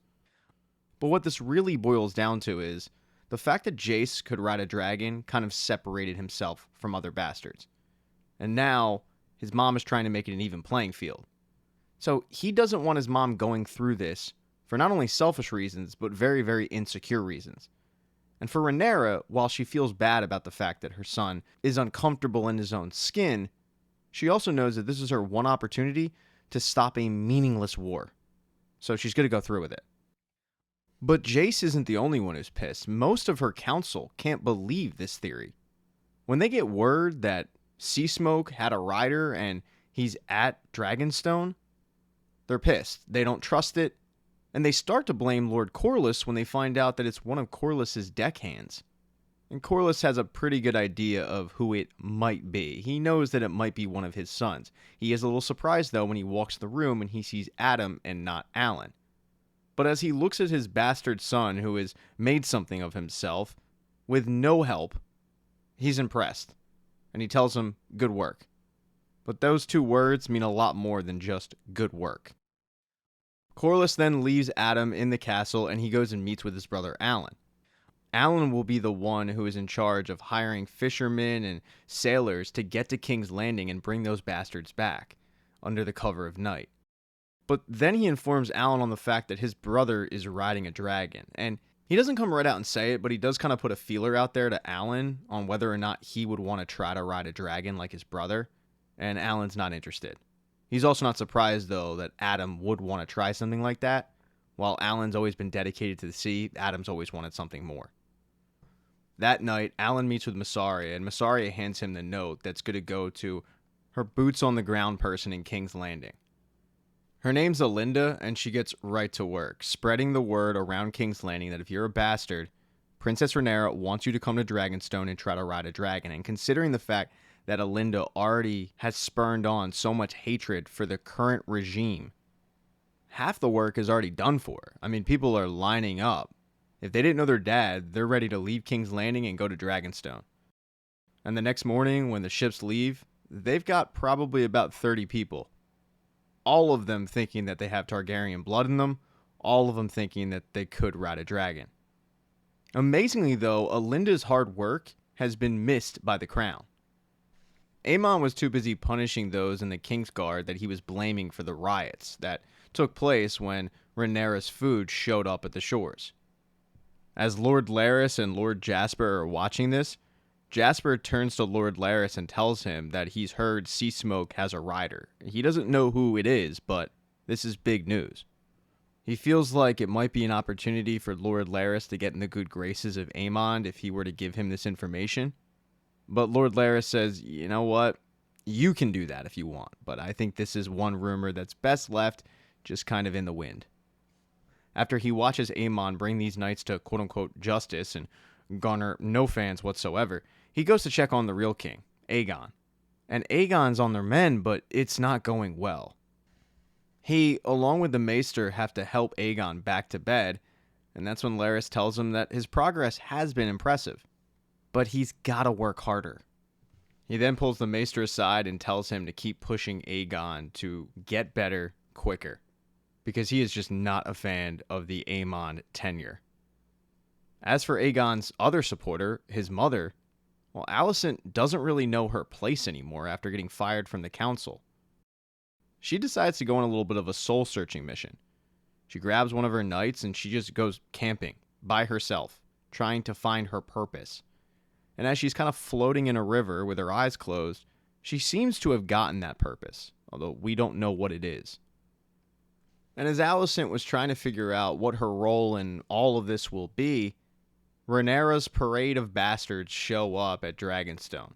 But what this really boils down to is the fact that Jace could ride a dragon kind of separated himself from other bastards. And now his mom is trying to make it an even playing field. So he doesn't want his mom going through this for not only selfish reasons, but very, very insecure reasons. And for Rhaenyra, while she feels bad about the fact that her son is uncomfortable in his own skin, she also knows that this is her one opportunity to stop a meaningless war. So she's going to go through with it. But Jace isn't the only one who's pissed. Most of her council can't believe this theory. When they get word that Seasmoke had a rider and he's at Dragonstone, they're pissed. They don't trust it. And they start to blame Lord Corlys when they find out that it's one of Corlys's deckhands. And Corlys has a pretty good idea of who it might be. He knows that it might be one of his sons. He is a little surprised, though, when he walks the room and he sees Adam and not Alan. But as he looks at his bastard son, who has made something of himself, with no help, he's impressed. And he tells him, good work. But those two words mean a lot more than just good work. Corlys then leaves Adam in the castle and he goes and meets with his brother Alan. Alan will be the one who is in charge of hiring fishermen and sailors to get to King's Landing and bring those bastards back, under the cover of night. But then he informs Alan on the fact that his brother is riding a dragon, and he doesn't come right out and say it, but he does kind of put a feeler out there to Alan on whether or not he would want to try to ride a dragon like his brother, and Alan's not interested. He's also not surprised, though, that Adam would want to try something like that. While Alan's always been dedicated to the sea, Adam's always wanted something more. That night, Alan meets with Mysaria, and Mysaria hands him the note that's going to go to her boots-on-the-ground person in King's Landing. Her name's Alinda, and she gets right to work, spreading the word around King's Landing that if you're a bastard, Princess Rhaenyra wants you to come to Dragonstone and try to ride a dragon. And considering the fact that Alinda already has spurned on so much hatred for the current regime, half the work is already done for her. I mean, people are lining up. If they didn't know their dad, they're ready to leave King's Landing and go to Dragonstone. And the next morning, when the ships leave, they've got probably about 30 people. All of them thinking that they have Targaryen blood in them. All of them thinking that they could ride a dragon. Amazingly, though, Alinda's hard work has been missed by the crown. Aemon was too busy punishing those in the Kingsguard that he was blaming for the riots that took place when Rhaenyra's food showed up at the shores. As Lord Larys and Lord Jasper are watching this, Jasper turns to Lord Larys and tells him that he's heard Seasmoke has a rider. He doesn't know who it is, but this is big news. He feels like it might be an opportunity for Lord Larys to get in the good graces of Aemon if he were to give him this information. But Lord Larys says, you know what? You can do that if you want, but I think this is one rumor that's best left just kind of in the wind. After he watches Aemon bring these knights to quote-unquote justice and garner no fans whatsoever, he goes to check on the real king, Aegon. And Aegon's on their men, but it's not going well. He, along with the maester, have to help Aegon back to bed, and that's when Larys tells him that his progress has been impressive, but he's gotta work harder. He then pulls the maester aside and tells him to keep pushing Aegon to get better quicker, because he is just not a fan of the Aemon tenure. As for Aegon's other supporter, his mother, well, Alicent doesn't really know her place anymore after getting fired from the council. She decides to go on a little bit of a soul-searching mission. She grabs one of her knights and she just goes camping by herself, trying to find her purpose. And as she's kind of floating in a river with her eyes closed, she seems to have gotten that purpose, although we don't know what it is. And as Alicent was trying to figure out what her role in all of this will be, Rhaenyra's parade of bastards show up at Dragonstone.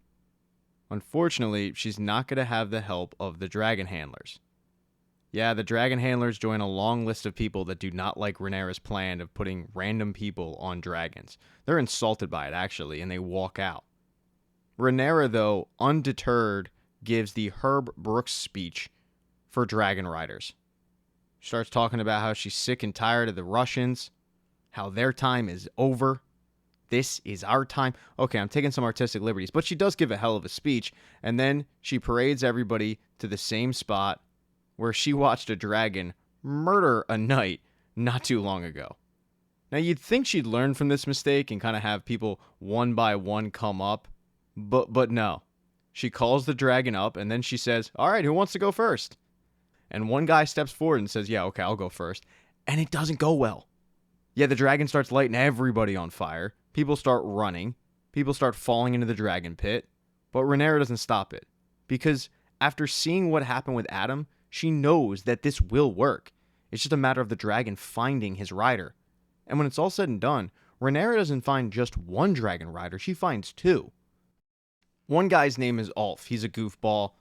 Unfortunately, she's not going to have the help of the dragon handlers. Yeah, the dragon handlers join a long list of people that do not like Rhaenyra's plan of putting random people on dragons. They're insulted by it, actually, and they walk out. Rhaenyra, though, undeterred, gives the Herb Brooks speech for dragon riders. She starts talking about how she's sick and tired of the Russians, how their time is over. This is our time. Okay, I'm taking some artistic liberties, but she does give a hell of a speech, and then she parades everybody to the same spot where she watched a dragon murder a knight not too long ago. Now, you'd think she'd learn from this mistake and kind of have people one by one come up, but no. She calls the dragon up, and then she says, all right, who wants to go first? And one guy steps forward and says, yeah, okay, I'll go first. And it doesn't go well. Yeah, the dragon starts lighting everybody on fire. People start running. People start falling into the dragon pit. But Rhaenyra doesn't stop it. Because after seeing what happened with Adam, she knows that this will work. It's just a matter of the dragon finding his rider. And when it's all said and done, Rhaenyra doesn't find just one dragon rider, she finds two. One guy's name is Ulf. He's a goofball.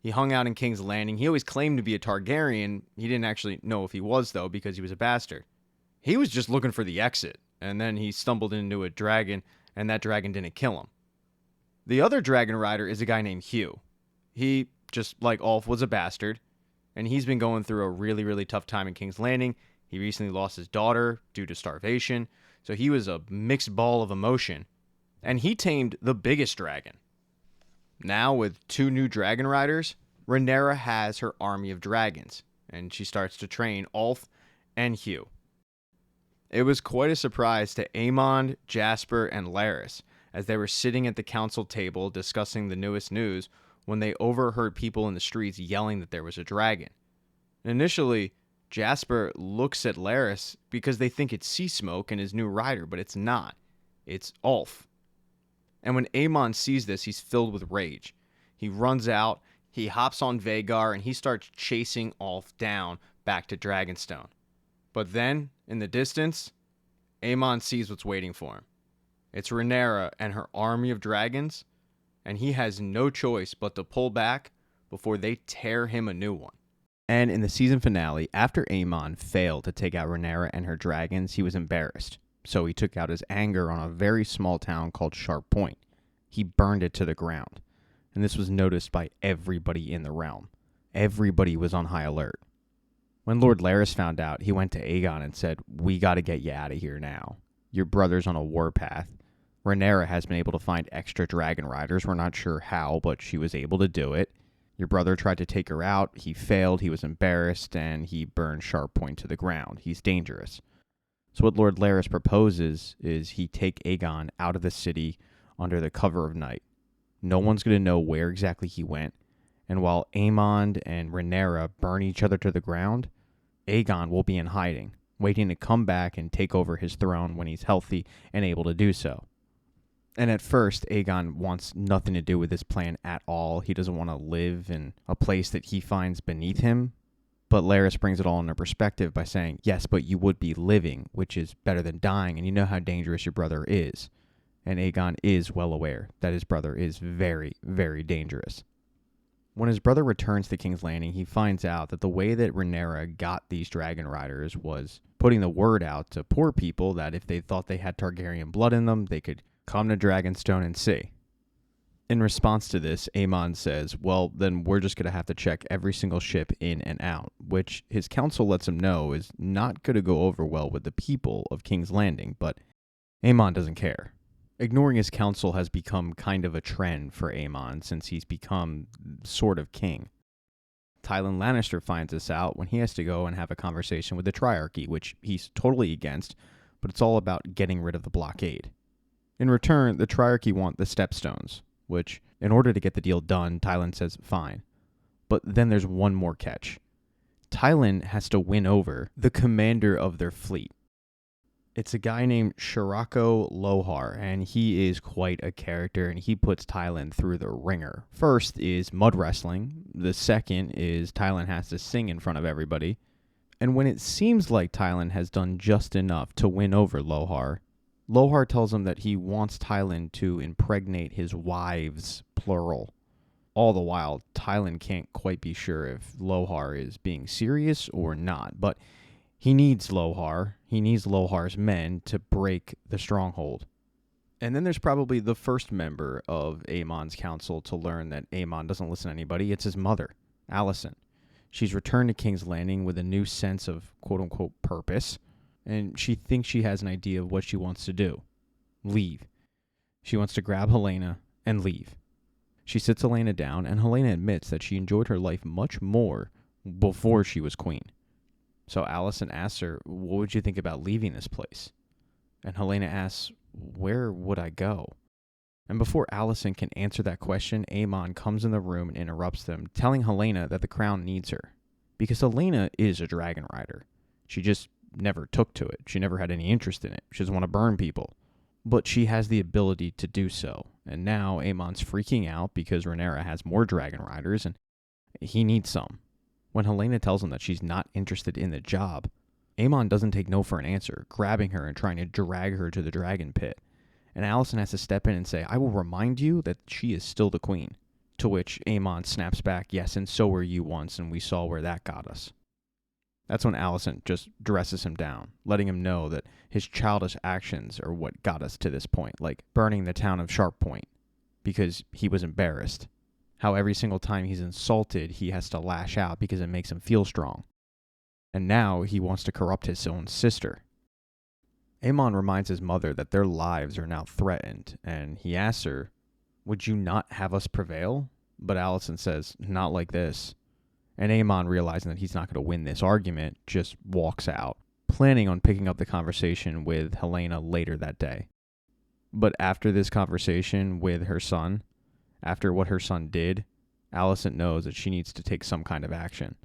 He hung out in King's Landing. He always claimed to be a Targaryen. He didn't actually know if he was, though, because he was a bastard. He was just looking for the exit, and then he stumbled into a dragon, and that dragon didn't kill him. The other dragon rider is a guy named Hugh. He, just like Ulf, was a bastard, and he's been going through a really, really tough time in King's Landing. He recently lost his daughter due to starvation, so he was a mixed ball of emotion, and he tamed the biggest dragon. Now, with two new dragon riders, Rhaenyra has her army of dragons, and she starts to train Ulf and Hugh. It was quite a surprise to Aemond, Jasper, and Larys as they were sitting at the council table discussing the newest news when they overheard people in the streets yelling that there was a dragon. Initially, Jasper looks at Larys because they think it's Sea Smoke and his new rider, but it's not. It's Ulf. And when Aemond sees this, he's filled with rage. He runs out, he hops on Vhagar, and he starts chasing Ulf down back to Dragonstone. But then, in the distance, Aemond sees what's waiting for him. It's Rhaenyra and her army of dragons, and he has no choice but to pull back before they tear him a new one. And in the season finale, after Aemond failed to take out Rhaenyra and her dragons, he was embarrassed. So he took out his anger on a very small town called Sharp Point. He burned it to the ground. And this was noticed by everybody in the realm. Everybody was on high alert. When Lord Larys found out, he went to Aegon and said, we got to get you out of here now. Your brother's on a warpath. Rhaenyra has been able to find extra dragon riders. We're not sure how, but she was able to do it. Your brother tried to take her out. He failed. He was embarrassed, and he burned Sharp Point to the ground. He's dangerous. So what Lord Larys proposes is he take Aegon out of the city under the cover of night. No one's going to know where exactly he went. And while Aemond and Rhaenyra burn each other to the ground, Aegon will be in hiding, waiting to come back and take over his throne when he's healthy and able to do so. And at first, Aegon wants nothing to do with this plan at all. He doesn't want to live in a place that he finds beneath him. But Larys brings it all into perspective by saying, yes, but you would be living, which is better than dying, and you know how dangerous your brother is. And Aegon is well aware that his brother is very, very dangerous. When his brother returns to King's Landing, he finds out that the way that Rhaenyra got these dragon riders was putting the word out to poor people that if they thought they had Targaryen blood in them, they could come to Dragonstone and see. In response to this, Aemond says, well, then we're just going to have to check every single ship in and out, which his council lets him know is not going to go over well with the people of King's Landing, but Aemond doesn't care. Ignoring his council has become kind of a trend for Aemond since he's become sort of king. Tywin Lannister finds this out when he has to go and have a conversation with the Triarchy, which he's totally against, but it's all about getting rid of the blockade. In return, the Triarchy want the Stepstones, which, in order to get the deal done, Tywin says, fine. But then there's one more catch. Tywin has to win over the commander of their fleet. It's a guy named Shirako Lohar, and he is quite a character, and he puts Tywin through the ringer. First is mud wrestling. The second is Tywin has to sing in front of everybody. And when it seems like Tylan has done just enough to win over Lohar, Lohar tells him that he wants Tylan to impregnate his wives, plural. All the while, Tylan can't quite be sure if Lohar is being serious or not, but he needs Lohar. He needs Lohar's men to break the stronghold. And then there's probably the first member of Aemon's council to learn that Aemon doesn't listen to anybody. It's his mother, Alicent. She's returned to King's Landing with a new sense of quote-unquote purpose, and she thinks she has an idea of what she wants to do. Leave. She wants to grab Helaena and leave. She sits Helaena down, and Helaena admits that she enjoyed her life much more before she was queen. So Alicent asks her, what would you think about leaving this place? And Helaena asks, where would I go? And before Alicent can answer that question, Aemon comes in the room and interrupts them, telling Helaena that the crown needs her. Because Helaena is a dragon rider. She just never took to it. She never had any interest in it. She doesn't want to burn people. But she has the ability to do so. And now Aemon's freaking out because Rhaenyra has more dragon riders and he needs some. When Helaena tells him that she's not interested in the job, Aemon doesn't take no for an answer, grabbing her and trying to drag her to the dragon pit. And Alicent has to step in and say, I will remind you that she is still the queen. To which Aemon snaps back, yes, and so were you once, and we saw where that got us. That's when Alicent just dresses him down, letting him know that his childish actions are what got us to this point, like burning the town of Sharp Point, because he was embarrassed. How every single time he's insulted, he has to lash out because it makes him feel strong. And now he wants to corrupt his own sister. Aemon reminds his mother that their lives are now threatened, and he asks her, would you not have us prevail? But Alicent says, not like this. And Aemon, realizing that he's not going to win this argument, just walks out, planning on picking up the conversation with Helaena later that day. But after this conversation with her son, after what her son did, Alicent knows that she needs to take some kind of action.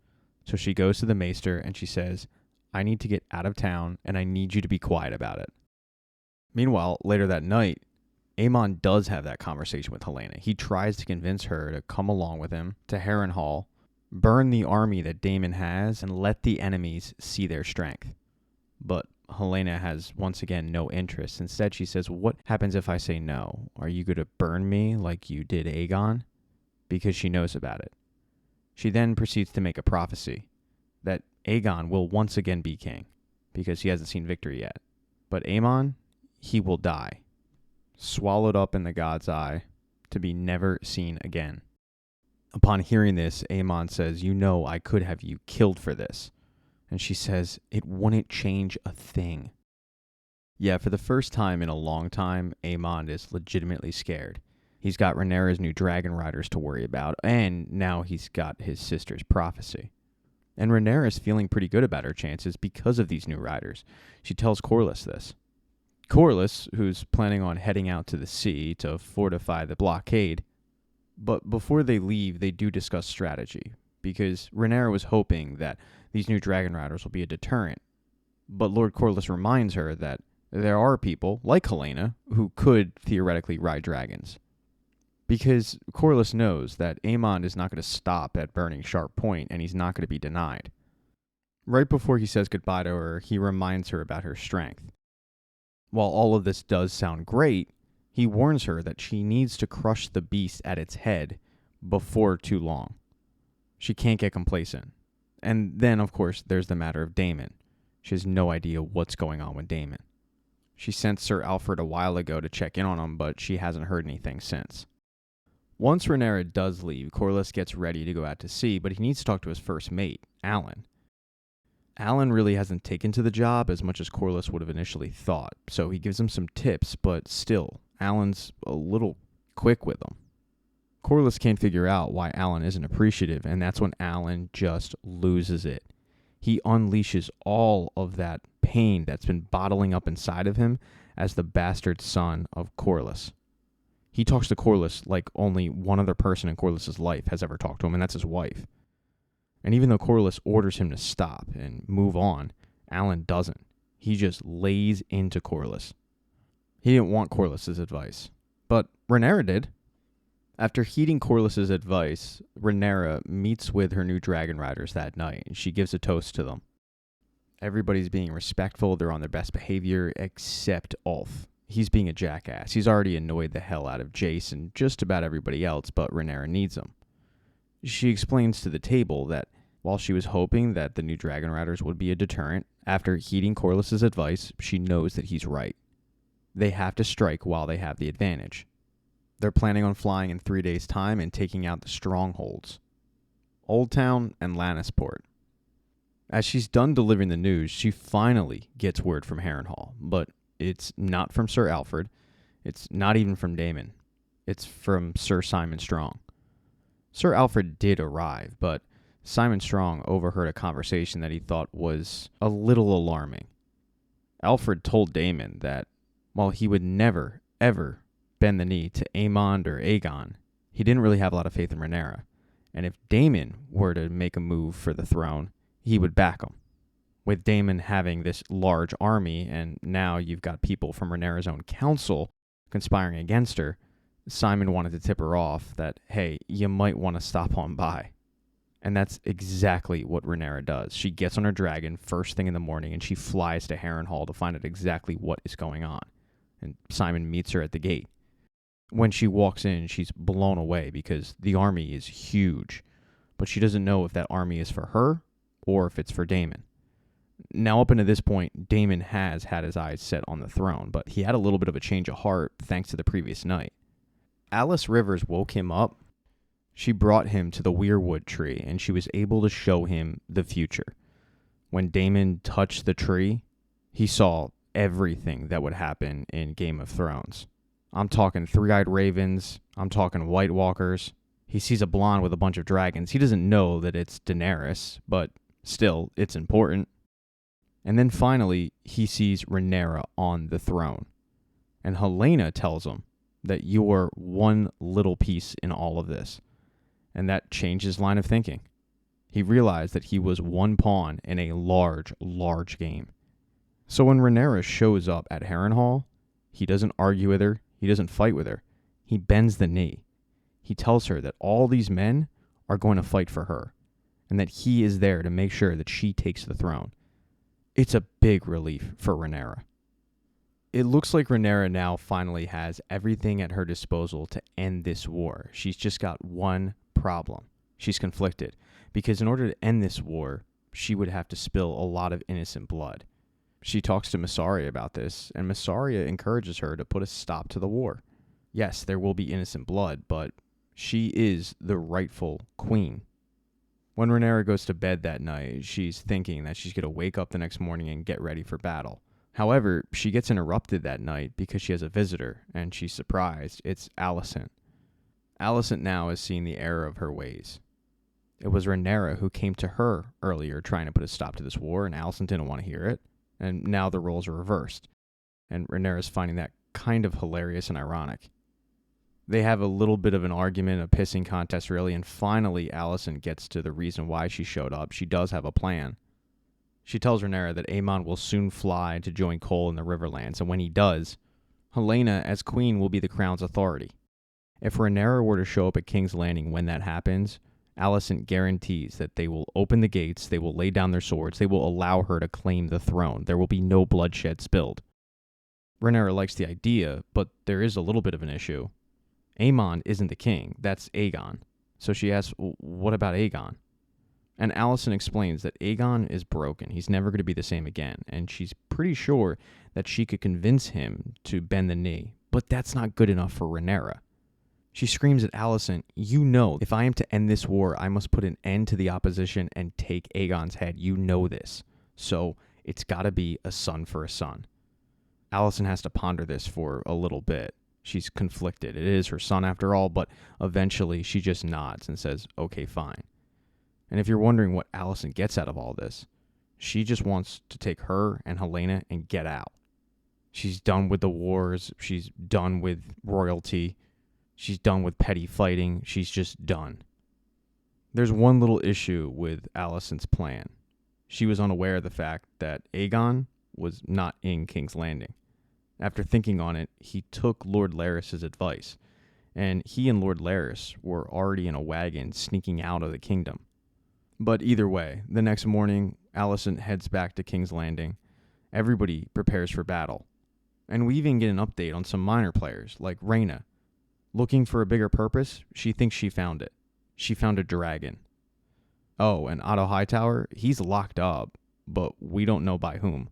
So she goes to the maester and she says, I need to get out of town and I need you to be quiet about it. Meanwhile, later that night, Aemon does have that conversation with Helaena. He tries to convince her to come along with him to Harrenhal, burn the army that Daemon has, and let the enemies see their strength. But Helaena has once again no interest. Instead, she says, what happens if I say no? Are you going to burn me like you did Aegon? Because she knows about it. She then proceeds to make a prophecy that Aegon will once again be king, because he hasn't seen victory yet. But Aemon, he will die, swallowed up in the god's eye, to be never seen again. Upon hearing this, Aemon says, you know I could have you killed for this. And she says, it wouldn't change a thing. Yeah, for the first time in a long time, Aemon is legitimately scared. He's got Rhaenyra's new dragon riders to worry about, and now he's got his sister's prophecy. And Rhaenyra is feeling pretty good about her chances because of these new riders. She tells Corlys this. Corlys, who's planning on heading out to the sea to fortify the blockade, but before they leave, they do discuss strategy, because Rhaenyra was hoping that these new dragon riders will be a deterrent. But Lord Corlys reminds her that there are people, like Helaena, who could theoretically ride dragons. Because Corlys knows that Aemon is not going to stop at burning Sharp Point, and he's not going to be denied. Right before he says goodbye to her, he reminds her about her strength. While all of this does sound great, he warns her that she needs to crush the beast at its head before too long. She can't get complacent. And then, of course, there's the matter of Daemon. She has no idea what's going on with Daemon. She sent Sir Alfred a while ago to check in on him, but she hasn't heard anything since. Once Rhaenyra does leave, Corlys gets ready to go out to sea, but he needs to talk to his first mate, Alan. Alan really hasn't taken to the job as much as Corlys would have initially thought, so he gives him some tips, but still, Alan's a little quick with him. Corlys can't figure out why Alan isn't appreciative, and that's when Alan just loses it. He unleashes all of that pain that's been bottling up inside of him as the bastard son of Corlys. He talks to Corlys like only one other person in Corlys' life has ever talked to him, and that's his wife. And even though Corlys orders him to stop and move on, Alan doesn't. He just lays into Corlys. He didn't want Corlys' advice, but Rhaenyra did. After heeding Corlys' advice, Rhaenyra meets with her new dragon riders that night, and she gives a toast to them. Everybody's being respectful. They're on their best behavior, except Ulf. He's being a jackass. He's already annoyed the hell out of Jace and just about everybody else, but Rhaenyra needs him. She explains to the table that while she was hoping that the new Dragon Riders would be a deterrent, after heeding Corlys's advice, she knows that he's right. They have to strike while they have the advantage. They're planning on flying in 3 days' time and taking out the strongholds, Old Town and Lannisport. As she's done delivering the news, she finally gets word from Harrenhal, but it's not from Sir Alfred. It's not even from Daemon. It's from Sir Simon Strong. Sir Alfred did arrive, but Simon Strong overheard a conversation that he thought was a little alarming. Alfred told Daemon that while he would never, ever bend the knee to Aemond or Aegon, he didn't really have a lot of faith in Rhaenyra. And if Daemon were to make a move for the throne, he would back him. With Daemon having this large army, and now you've got people from Rhaenyra's own council conspiring against her, Simon wanted to tip her off that, hey, you might want to stop on by. And that's exactly what Rhaenyra does. She gets on her dragon first thing in the morning, and she flies to Harrenhal to find out exactly what is going on. And Simon meets her at the gate. When she walks in, she's blown away because the army is huge, but she doesn't know if that army is for her or if it's for Daemon. Now, up until this point, Daemon has had his eyes set on the throne, but he had a little bit of a change of heart thanks to the previous night. Alice Rivers woke him up. She brought him to the weirwood tree, and she was able to show him the future. When Daemon touched the tree, he saw everything that would happen in Game of Thrones. I'm talking three-eyed ravens. I'm talking White Walkers. He sees a blonde with a bunch of dragons. He doesn't know that it's Daenerys, but still, it's important. And then finally, he sees Rhaenyra on the throne. And Helaena tells him that you're one little piece in all of this. And that changed his line of thinking. He realized that he was one pawn in a large, large game. So when Rhaenyra shows up at Harrenhal, he doesn't argue with her. He doesn't fight with her. He bends the knee. He tells her that all these men are going to fight for her, and that he is there to make sure that she takes the throne. It's a big relief for Rhaenyra. It looks like Rhaenyra now finally has everything at her disposal to end this war. She's just got one problem. She's conflicted, because in order to end this war, she would have to spill a lot of innocent blood. She talks to Mysaria about this, and Mysaria encourages her to put a stop to the war. Yes, there will be innocent blood, but she is the rightful queen. When Rhaenyra goes to bed that night, she's thinking that she's going to wake up the next morning and get ready for battle. However, she gets interrupted that night because she has a visitor, and she's surprised. It's Alicent. Alicent now has seen the error of her ways. It was Rhaenyra who came to her earlier trying to put a stop to this war, and Alicent didn't want to hear it. And now the roles are reversed. And Rhaenyra's finding that kind of hilarious and ironic. They have a little bit of an argument, a pissing contest really, and finally Alicent gets to the reason why she showed up. She does have a plan. She tells Rhaenyra that Aemon will soon fly to join Cole in the Riverlands, and when he does, Helaena as queen will be the crown's authority. If Rhaenyra were to show up at King's Landing when that happens, Alicent guarantees that they will open the gates, they will lay down their swords, they will allow her to claim the throne. There will be no bloodshed spilled. Rhaenyra likes the idea, but there is a little bit of an issue. Aemon isn't the king, that's Aegon. So she asks, what about Aegon? And Alicent explains that Aegon is broken. He's never going to be the same again. And she's pretty sure that she could convince him to bend the knee. But that's not good enough for Rhaenyra. She screams at Alicent, you know, if I am to end this war, I must put an end to the opposition and take Aegon's head. You know this. So it's got to be a son for a son. Alicent has to ponder this for a little bit. She's conflicted. It is her son after all, but eventually she just nods and says, okay, fine. And if you're wondering what Alicent gets out of all this, she just wants to take her and Helaena and get out. She's done with the wars. She's done with royalty. She's done with petty fighting. She's just done. There's one little issue with Alicent's plan. She was unaware of the fact that Aegon was not in King's Landing. After thinking on it, he took Lord Larys' advice, and he and Lord Larys were already in a wagon sneaking out of the kingdom. But either way, the next morning, Alicent heads back to King's Landing. Everybody prepares for battle. And we even get an update on some minor players, like Rhaena. Looking for a bigger purpose, she thinks she found it. She found a dragon. Oh, and Otto Hightower, he's locked up, but we don't know by whom.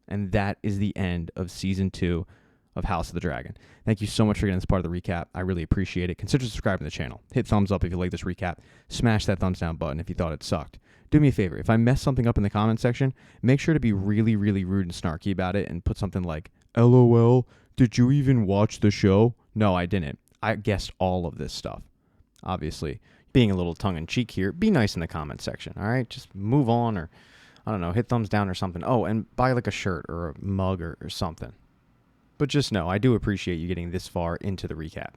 And that is the end of Season 2 of House of the Dragon. Thank you so much for getting this part of the recap. I really appreciate it. Consider subscribing to the channel. Hit thumbs up if you like this recap. Smash that thumbs down button if you thought it sucked. Do me a favor. If I mess something up in the comment section, make sure to be really, really rude and snarky about it and put something like, LOL, did you even watch the show? No, I didn't. I guessed all of this stuff. Obviously, being a little tongue-in-cheek here, be nice in the comment section, all right? Just move on, or, I don't know, hit thumbs down or something. Oh, and buy like a shirt or a mug or something. But just know, I do appreciate you getting this far into the recap.